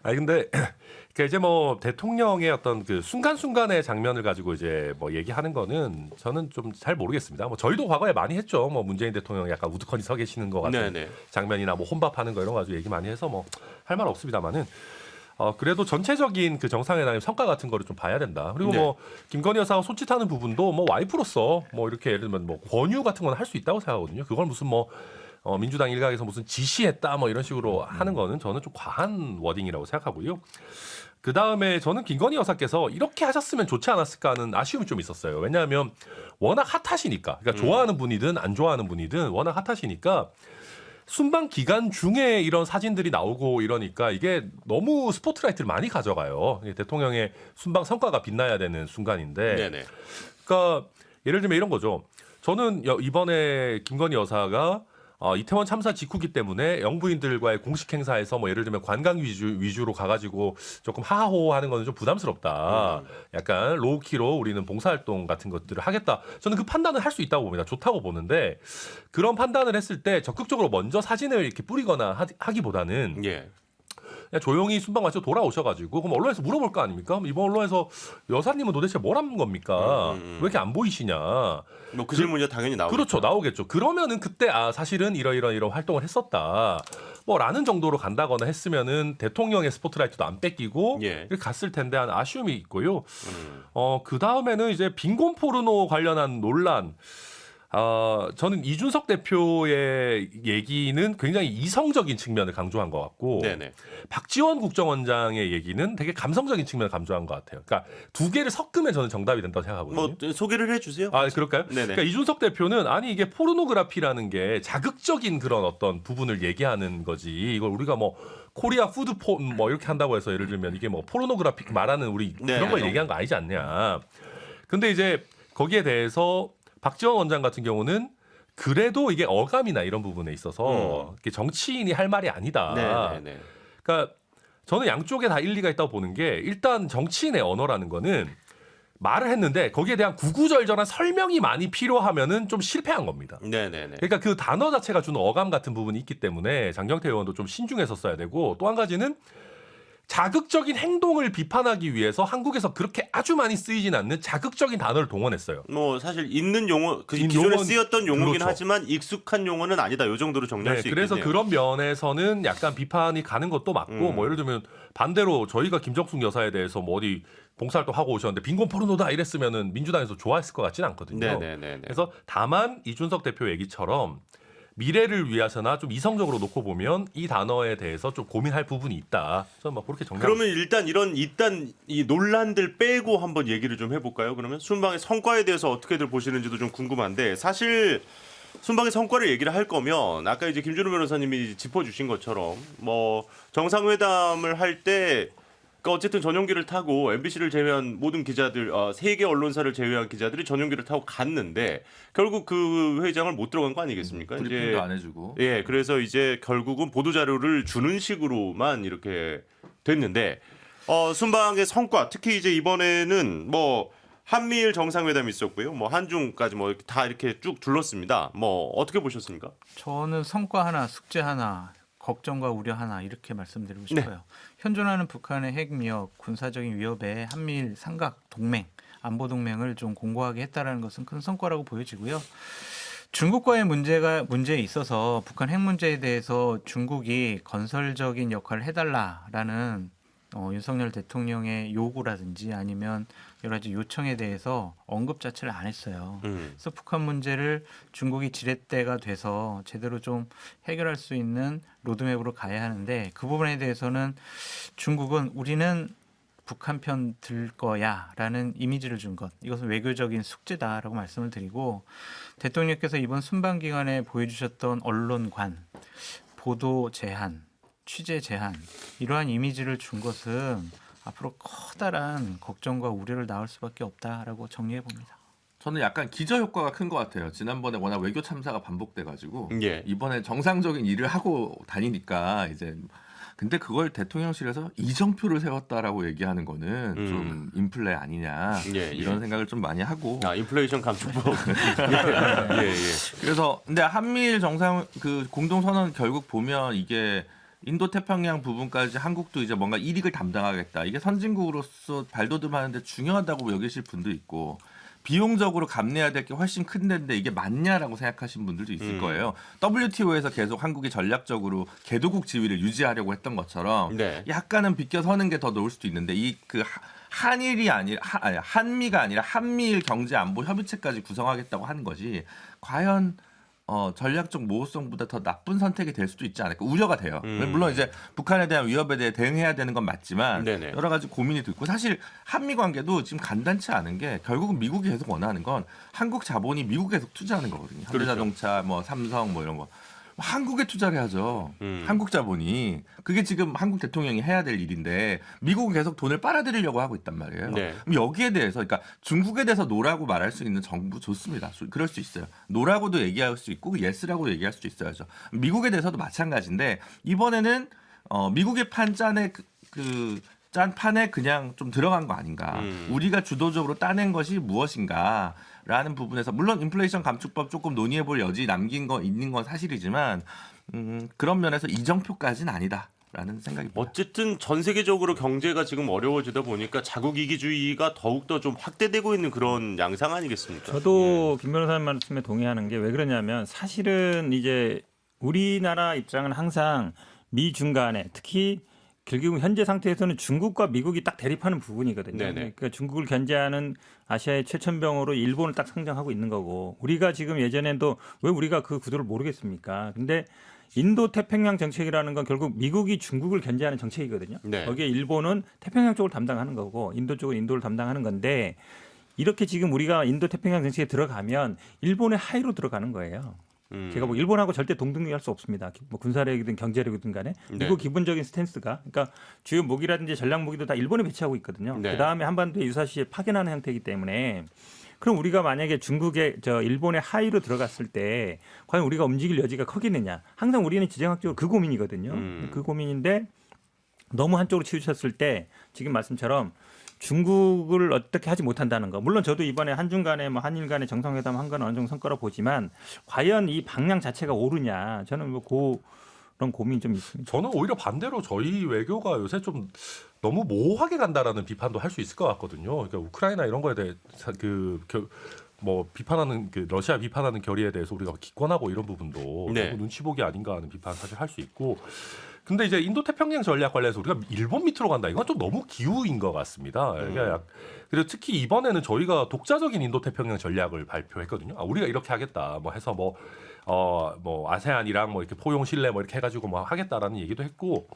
아니 근데 그러니까 이제 뭐 대통령의 어떤 그 순간순간의 장면을 가지고 이제 뭐 얘기하는 거는 저는 좀 잘 모르겠습니다. 뭐 저희도 과거에 많이 했죠. 뭐 문재인 대통령이 약간 우두커니 서 계시는 것 같은 네네. 장면이나 뭐 혼밥하는 거 이런 거 가지고 얘기 많이 해서 뭐 할 말 없습니다만은 그래도 전체적인 그 정상회담의 성과 같은 거를 좀 봐야 된다. 그리고 네. 뭐 김건희 여사가 손짓하는 부분도 뭐 와이프로서 뭐 이렇게 예를 들면 뭐 권유 같은 건 할 수 있다고 생각하거든요. 그걸 무슨 뭐 민주당 일각에서 무슨 지시했다 뭐 이런 식으로 하는 거는 저는 좀 과한 워딩이라고 생각하고요. 그 다음에 저는 김건희 여사께서 이렇게 하셨으면 좋지 않았을까 하는 아쉬움이 좀 있었어요. 왜냐하면 워낙 핫하시니까. 그러니까 좋아하는 분이든 안 좋아하는 분이든 워낙 핫하시니까 순방 기간 중에 이런 사진들이 나오고 이러니까 이게 너무 스포트라이트를 많이 가져가요. 대통령의 순방 성과가 빛나야 되는 순간인데. 네네. 그러니까 예를 들면 이런 거죠. 저는 이번에 김건희 여사가 이태원 참사 직후기 때문에 영부인들과의 공식 행사에서 뭐 예를 들면 관광 위주로 가가지고 조금 하하호하는 거는 좀 부담스럽다. 약간 로우키로 우리는 봉사활동 같은 것들을 하겠다. 저는 그 판단을 할 수 있다고 봅니다. 좋다고 보는데 그런 판단을 했을 때 적극적으로 먼저 사진을 이렇게 뿌리거나 하기보다는 예. 그냥 조용히 순방 마치고 돌아오셔가지고 그럼 언론에서 물어볼 거 아닙니까? 그럼 이번 언론에서 여사님은 도대체 뭘 한 겁니까? 왜 이렇게 안 보이시냐? 뭐 그 질문이 당연히 나오죠. 그렇죠, 나오겠죠. 그러면은 그때 사실은 이런 활동을 했었다. 뭐라는 정도로 간다거나 했으면은 대통령의 스포트라이트도 안 뺏기고 예. 이렇게 갔을 텐데 하는 아쉬움이 있고요. 그 다음에는 이제 빈곤 포르노 관련한 논란. 저는 이준석 대표의 얘기는 굉장히 이성적인 측면을 강조한 것 같고 네네. 박지원 국정원장의 얘기는 되게 감성적인 측면을 강조한 것 같아요. 그러니까 두 개를 섞으면 저는 정답이 된다고 생각하거든요. 뭐 소개를 해주세요. 그럴까요? 네네. 그러니까 이준석 대표는 아니 이게 포르노그라피라는 게 자극적인 그런 어떤 부분을 얘기하는 거지. 이걸 우리가 뭐 코리아 푸드폰 뭐 이렇게 한다고 해서 예를 들면 이게 뭐 포르노그라피 말하는 우리 네, 그런 걸 알죠. 얘기한 거 아니지 않냐. 근데 이제 거기에 대해서 박지원 원장 같은 경우는 그래도 이게 어감이나 이런 부분에 있어서 이게 정치인이 할 말이 아니다. 네네네. 그러니까 저는 양쪽에 다 일리가 있다고 보는 게 일단 정치인의 언어라는 거는 말을 했는데 거기에 대한 구구절절한 설명이 많이 필요하면은 좀 실패한 겁니다. 네네네. 그러니까 그 단어 자체가 주는 어감 같은 부분이 있기 때문에 장경태 의원도 좀 신중해서 써야 되고 또 한 가지는 자극적인 행동을 비판하기 위해서 한국에서 그렇게 아주 많이 쓰이진 않는 자극적인 단어를 동원했어요. 뭐 사실 있는 용어, 그 있는 기존에 용어는- 쓰였던 용어긴 그렇죠. 하지만 익숙한 용어는 아니다. 요 정도로 정리할 수 그래서 있겠네요. 그런 면에서는 약간 비판이 가는 것도 맞고 뭐 예를 들면 반대로 저희가 김정숙 여사에 대해서 뭐 어디 봉사활동 하고 오셨는데 빈곤 포르노다 이랬으면은 민주당에서 좋아했을 것 같지는 않거든요. 네네네. 그래서 다만 이준석 대표 얘기처럼 미래를 위해서나 좀 이성적으로 놓고 보면 이 단어에 대해서 좀 고민할 부분이 있다. 저는 막 그렇게 정리하고 그러면 일단 이 논란들 빼고 한번 얘기를 좀 해볼까요? 그러면 순방의 성과에 대해서 어떻게들 보시는지도 좀 궁금한데 사실 순방의 성과를 얘기를 할 거면 아까 이제 김준우 변호사님이 짚어주신 것처럼 뭐 정상회담을 할 때 그러니까 어쨌든 전용기를 타고 MBC를 제외한 모든 기자들, 세계 언론사를 제외한 기자들이 전용기를 타고 갔는데 결국 그 회장을 못 들어간 거 아니겠습니까? 브리핑도 안 해주고. 예, 그래서 이제 결국은 보도 자료를 주는 식으로만 이렇게 됐는데 순방의 성과, 특히 이제 이번에는 뭐 한미일 정상회담이 있었고요, 뭐 한중까지 뭐 다 이렇게 쭉 둘렀습니다. 뭐 어떻게 보셨습니까? 저는 성과 하나, 숙제 하나, 걱정과 우려 하나 이렇게 말씀드리고 싶어요. 현존하는 북한의 핵미역, 군사적인 위협에 한미일 삼각 동맹, 안보 동맹을 좀 공고하게 했다라는 것은 큰 성과라고 보여지고요. 중국과의 문제에 있어서 북한 핵 문제에 대해서 중국이 건설적인 역할을 해달라라는 윤석열 대통령의 요구라든지 아니면 여러 가지 요청에 대해서 언급 자체를 안 했어요. 그래서 북한 문제를 중국이 지렛대가 돼서 제대로 좀 해결할 수 있는 로드맵으로 가야 하는데 그 부분에 대해서는 중국은 우리는 북한 편 들 거야라는 이미지를 준 것. 이것은 외교적인 숙제다라고 말씀을 드리고 대통령께서 이번 순방 기간에 보여주셨던 언론관, 보도 제한, 취재 제한 이러한 이미지를 준 것은 앞으로 커다란 걱정과 우려를 낳을 수밖에 없다라고 정리해 봅니다. 저는 약간 기저 효과가 큰 것 같아요. 지난번에 워낙 외교 참사가 반복돼가지고 예. 이번에 정상적인 일을 하고 다니니까 이제 근데 그걸 대통령실에서 이정표를 세웠다라고 얘기하는 거는 좀 인플레 아니냐 예, 이런 생각을 좀 많이 하고 인플레이션 감축법. 예, 예. 그래서 근데 한미일 정상 그 공동 선언 결국 보면 이게 인도 태평양 부분까지 한국도 이제 뭔가 이익을 담당하겠다. 이게 선진국으로서 발돋움하는데 중요하다고 여기실 분도 있고 비용적으로 감내해야 될 게 훨씬 큰 데인데 이게 맞냐라고 생각하시는 분들도 있을 거예요. WTO에서 계속 한국이 전략적으로 개도국 지위를 유지하려고 했던 것처럼 네. 약간은 비껴서는 게 더 놓을 수도 있는데 이 그 한일이 아니라 한미가 아니라 한미일 경제 안보 협의체까지 구성하겠다고 하는 것이 과연 전략적 모호성보다 더 나쁜 선택이 될 수도 있지 않을까 우려가 돼요. 물론 이제 북한에 대한 위협에 대해 대응해야 되는 건 맞지만 네네. 여러 가지 고민이 들고 사실 한미 관계도 지금 간단치 않은 게 결국은 미국이 계속 원하는 건 한국 자본이 미국에 계속 투자하는 거거든요. 현대자동차, 뭐 삼성, 뭐 이런 거. 한국에 투자를 해야죠. 한국 자본이 그게 지금 한국 대통령이 해야 될 일인데 미국은 계속 돈을 빨아들이려고 하고 있단 말이에요. 네. 그럼 여기에 대해서 그러니까 중국에 대해서 노라고 말할 수 있는 정부 좋습니다. 그럴 수 있어요. 노라고도 얘기할 수 있고 예스라고 얘기할 수도 있어야죠. 미국에 대해서도 마찬가지인데 이번에는 미국의 판짠에 짠판에 그냥 좀 들어간 거 아닌가. 우리가 주도적으로 따낸 것이 무엇인가. 라는 부분에서 물론 인플레이션 감축법 조금 논의해 볼 여지 남긴 거 있는 건 사실이지만 그런 면에서 이정표까지는 아니다라는 생각이 듭니다. 어쨌든 전 세계적으로 경제가 지금 어려워지다 보니까 자국 이기주의가 더욱더 좀 확대되고 있는 그런 양상 아니겠습니까? 저도 김 변호사님 말씀에 동의하는 게 왜 그러냐면 사실은 이제 우리나라 입장은 항상 미중 간에 특히 결국 현재 상태에서는 중국과 미국이 딱 대립하는 부분이거든요. 네네. 그러니까 중국을 견제하는 아시아의 최첨병으로 일본을 딱 상정하고 있는 거고 우리가 지금 예전에도 왜 우리가 그 구도를 모르겠습니까? 근데 인도 태평양 정책이라는 건 결국 미국이 중국을 견제하는 정책이거든요. 네. 거기에 일본은 태평양 쪽을 담당하는 거고 인도 쪽은 인도를 담당하는 건데 이렇게 지금 우리가 인도 태평양 정책에 들어가면 일본의 하위로 들어가는 거예요. 제가 뭐 일본하고 절대 동등할 수 없습니다. 뭐 군사력이든 경제력이든 간에 미국 기본적인 스탠스가 그러니까 주요 무기라든지 전략 무기도 다 일본에 배치하고 있거든요. 네. 그다음에 한반도에 유사시에 파견하는 형태이기 때문에 그럼 우리가 만약에 중국의 일본의 하위로 들어갔을 때 과연 우리가 움직일 여지가 크겠느냐? 항상 우리는 지정학적으로 그 고민이거든요. 그 고민인데 너무 한쪽으로 치우쳤을 때 지금 말씀처럼 중국을 어떻게 하지 못한다는 거. 물론 저도 이번에 한중 간에 뭐 한일 간에 정상회담 한 건 어느 정도 성과라 보지만 과연 이 방향 자체가 옳으냐. 저는 뭐 그런 고민이 좀 있습니다. 저는 오히려 반대로 저희 외교가 요새 좀 너무 모호하게 간다라는 비판도 할 수 있을 것 같거든요. 그러니까 우크라이나 이런 거에 대해 뭐 비판하는 러시아 비판하는 결의에 대해서 우리가 기권하고 이런 부분도 네. 너무 눈치 보기 아닌가 하는 비판 사실 할 수 있고. 근데 이제 인도 태평양 전략 관련해서 우리가 일본 밑으로 간다. 이건 좀 너무 기우인 것 같습니다. 그리고 특히 이번에는 저희가 독자적인 인도 태평양 전략을 발표했거든요. 우리가 이렇게 하겠다. 뭐 해서 뭐 아세안이랑 뭐 이렇게 포용 신뢰 뭐 이렇게 해가지고 뭐 하겠다라는 얘기도 했고.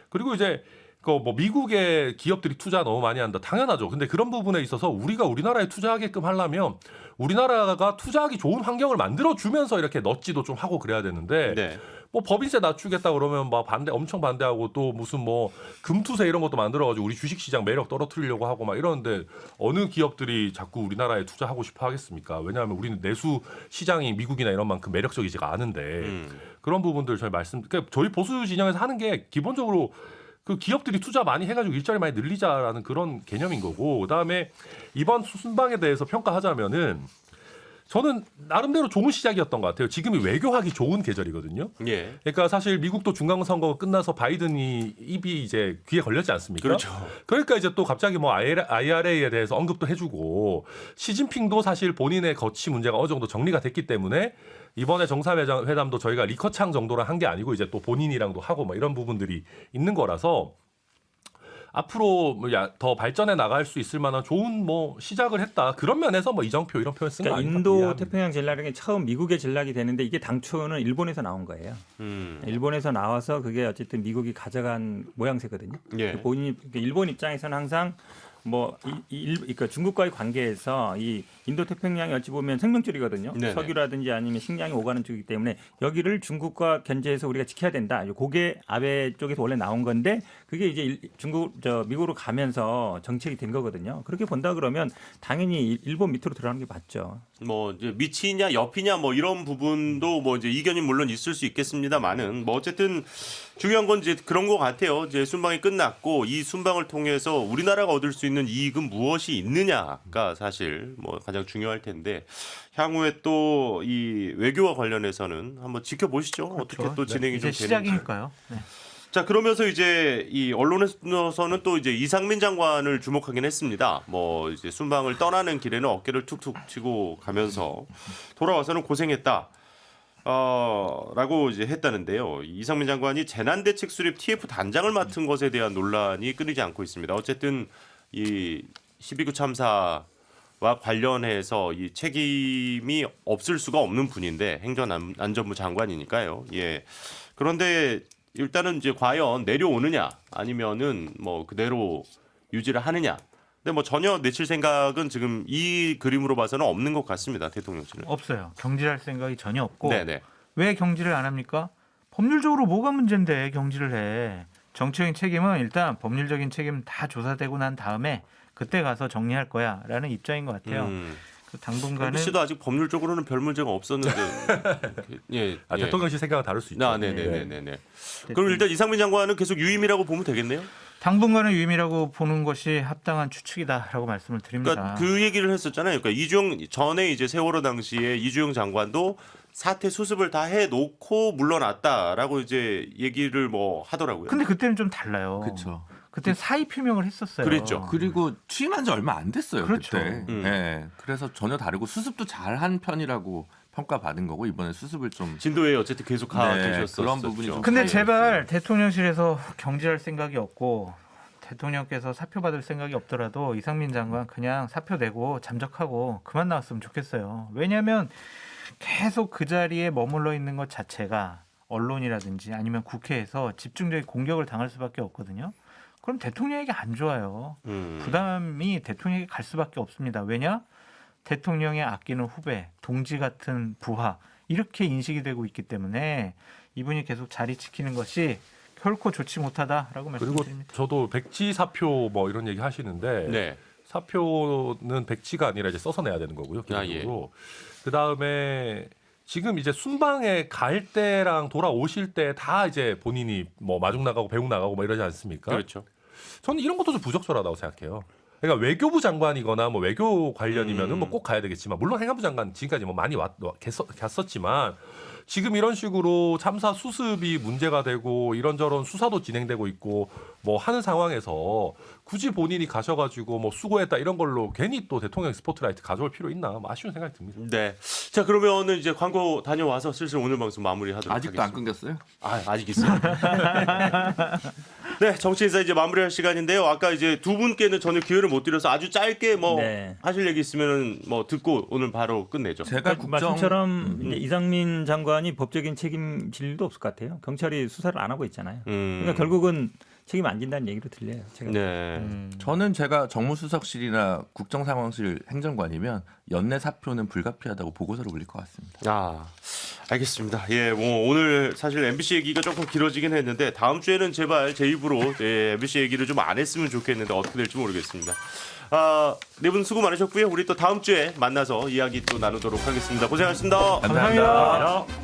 그리고 이제 뭐 미국의 기업들이 투자 너무 많이 한다. 당연하죠. 근데 그런 부분에 있어서 우리가 우리나라에 투자하게끔 하려면 우리나라가 투자하기 좋은 환경을 만들어 주면서 이렇게 넛지도 좀 하고 그래야 되는데 네. 뭐 법인세 낮추겠다 그러면 막 엄청 반대하고 또 무슨 뭐 금투세 이런 것도 만들어가지고 우리 주식시장 매력 떨어뜨리려고 하고 막 이러는데 어느 기업들이 자꾸 우리나라에 투자하고 싶어 하겠습니까? 왜냐하면 우리는 내수 시장이 미국이나 이런 만큼 매력적이지가 않은데 그런 부분들 그러니까 저희 보수 진영에서 하는 게 기본적으로 그 기업들이 투자 많이 해가지고 일자리 많이 늘리자라는 그런 개념인 거고 그다음에 이번 순방에 대해서 평가하자면은 저는 나름대로 좋은 시작이었던 것 같아요. 지금이 외교하기 좋은 계절이거든요. 예. 그러니까 사실 미국도 중간 선거가 끝나서 바이든이 입이 이제 귀에 걸렸지 않습니까? 그렇죠. 그러니까 이제 또 갑자기 뭐 IRA에 대해서 언급도 해주고 시진핑도 사실 본인의 거치 문제가 어느 정도 정리가 됐기 때문에 이번에 정상회담도 저희가 리커창 정도로 한 게 아니고 이제 또 본인이랑도 하고 뭐 이런 부분들이 있는 거라서 앞으로 더 발전해 나갈 수 있을 만한 좋은 뭐 시작을 했다. 그런 면에서 뭐 이정표 이런 표현 쓴 거 그러니까 아닌가 인도 이해합니다. 태평양 전략이 처음 미국의 전략이 되는데 이게 당초는 일본에서 나온 거예요. 일본에서 나와서 그게 어쨌든 미국이 가져간 모양새거든요. 예. 본인 일본 입장에서는 항상 뭐 그러니까 중국과의 관계에서 이 인도 태평양이 어찌 보면 생명줄이거든요. 네네. 석유라든지 아니면 식량이 오가는 쪽이기 때문에 여기를 중국과 견제해서 우리가 지켜야 된다. 그게 아베 쪽에서 원래 나온 건데 그게 이제 미국으로 가면서 정책이 된 거거든요. 그렇게 본다 그러면 당연히 일본 밑으로 들어가는 게 맞죠. 뭐 이제 밑이냐 옆이냐 뭐 이런 부분도 뭐 이제 이견이 물론 있을 수 있겠습니다만은 뭐 어쨌든 중요한 건 이제 그런 것 같아요. 이제 순방이 끝났고 이 순방을 통해서 우리나라가 얻을 수 있는 이익은 무엇이 있느냐가 사실 뭐 가장 중요할 텐데 향후에 또 이 외교와 관련해서는 한번 지켜보시죠. 어떻게 또 진행이 이제 좀 되는지. 시작이니까요. 네. 자, 그러면서 이제 이 언론에서는 또 이제 이상민 장관을 주목하긴 했습니다. 뭐 이제 순방을 떠나는 길에는 어깨를 툭툭 치고 가면서 돌아와서는 고생했다. 라고 이제 했다는데요. 이상민 장관이 재난대책 수립 TF 단장을 맡은 것에 대한 논란이 끊이지 않고 있습니다. 어쨌든 이 12구 참사와 관련해서 이 책임이 없을 수가 없는 분인데 행정안전부 장관이니까요. 예. 그런데 일단은 이제 과연 내려오느냐 아니면은 뭐 그대로 유지를 하느냐. 근데 뭐 전혀 내칠 생각은 지금 이 그림으로 봐서는 없는 것 같습니다. 대통령실은. 없어요. 경질할 생각이 전혀 없고 네네. 왜 경질을 안 합니까? 법률적으로 뭐가 문제인데 경질을 해. 정치적인 책임은 일단 법률적인 책임 다 조사되고 난 다음에 그때 가서 정리할 거야라는 입장인 것 같아요. 그 당분간은 MBC도 아직 법률적으로는 별 문제가 없었는데. 예. 예. 대통령실 생각은 다를 수 있죠. 네네네네. 그럼 일단 이상민 장관은 계속 유임이라고 보면 되겠네요. 당분간은 유임이라고 보는 것이 합당한 추측이다라고 말씀을 드립니다. 그러니까 그 얘기를 했었잖아요. 그러니까 이주영 전에 이제 세월호 당시에 이주영 장관도 사퇴 수습을 다 해놓고 물러났다라고 이제 얘기를 뭐 하더라고요. 근데 그때는 좀 달라요. 그렇죠. 그때 사의 표명을 했었어요. 그랬죠. 그리고 취임한 지 얼마 안 됐어요. 그렇죠. 그때. 네, 그래서 전혀 다르고 수습도 잘한 편이라고 평가받은 거고 이번에 수습을 좀 진도에 어쨌든 계속 가주셨었죠. 그런 부분이 좀 근데 차이가 제발 대통령실에서 경질할 생각이 없고 대통령께서 사표 받을 생각이 없더라도 이상민 장관 그냥 사표 내고 잠적하고 그만 나왔으면 좋겠어요. 왜냐하면 계속 그 자리에 머물러 있는 것 자체가 언론이라든지 아니면 국회에서 집중적인 공격을 당할 수밖에 없거든요. 그럼 대통령에게 안 좋아요. 부담이 대통령에게 갈 수밖에 없습니다. 왜냐? 대통령의 아끼는 후배, 동지 같은 부하 이렇게 인식이 되고 있기 때문에 이분이 계속 자리 지키는 것이 결코 좋지 못하다라고 그리고 말씀드립니다. 저도 백지 사표 뭐 이런 얘기 하시는데 네. 사표는 백지가 아니라 이제 써서 내야 되는 거고요. 기본적으로. 그 다음에 지금 이제 순방에 갈 때랑 돌아오실 때 다 이제 본인이 뭐 마중 나가고 배웅 나가고 뭐 이러지 않습니까? 그렇죠. 저는 이런 것도 좀 부적절하다고 생각해요. 그러니까 외교부 장관이거나 뭐 외교 관련이면은 뭐 꼭 가야 되겠지만 물론 행안부 장관 지금까지 뭐 많이 갔었지만 지금 이런 식으로 참사 수습이 문제가 되고 이런저런 수사도 진행되고 있고 뭐 하는 상황에서 굳이 본인이 가셔가지고 뭐 수고했다 이런 걸로 괜히 또 대통령 스포트라이트 가져올 필요 있나 뭐 아쉬운 생각이 듭니다. 네. 자, 그러면은 이제 광고 다녀와서 슬슬 오늘 방송 마무리하도록 아직도 안 하겠습니다. 끊겼어요? 아직 있어요. 네, 정치인사 이제 마무리할 시간인데요. 아까 이제 두 분께는 전혀 기회를 못 드려서 아주 짧게 뭐 네. 하실 얘기 있으면 뭐 듣고 오늘 바로 끝내죠. 제가 국정 말씀처럼 이제 이상민 장관이 법적인 책임질 일도 없을 것 같아요. 경찰이 수사를 안 하고 있잖아요. 그러니까 결국은 책임 안 진다는 얘기로 들려요. 제가. 네. 저는 제가 정무수석실이나 국정상황실 행정관이면 연내 사표는 불가피하다고 보고서를 올릴 것 같습니다. 아, 알겠습니다. 예, 뭐 오늘 사실 MBC 얘기가 조금 길어지긴 했는데 다음 주에는 제발 제 입으로 MBC 얘기를 좀 안 했으면 좋겠는데 어떻게 될지 모르겠습니다. 네 분 수고 많으셨고요. 우리 또 다음 주에 만나서 이야기 또 나누도록 하겠습니다. 고생하셨습니다. 감사합니다.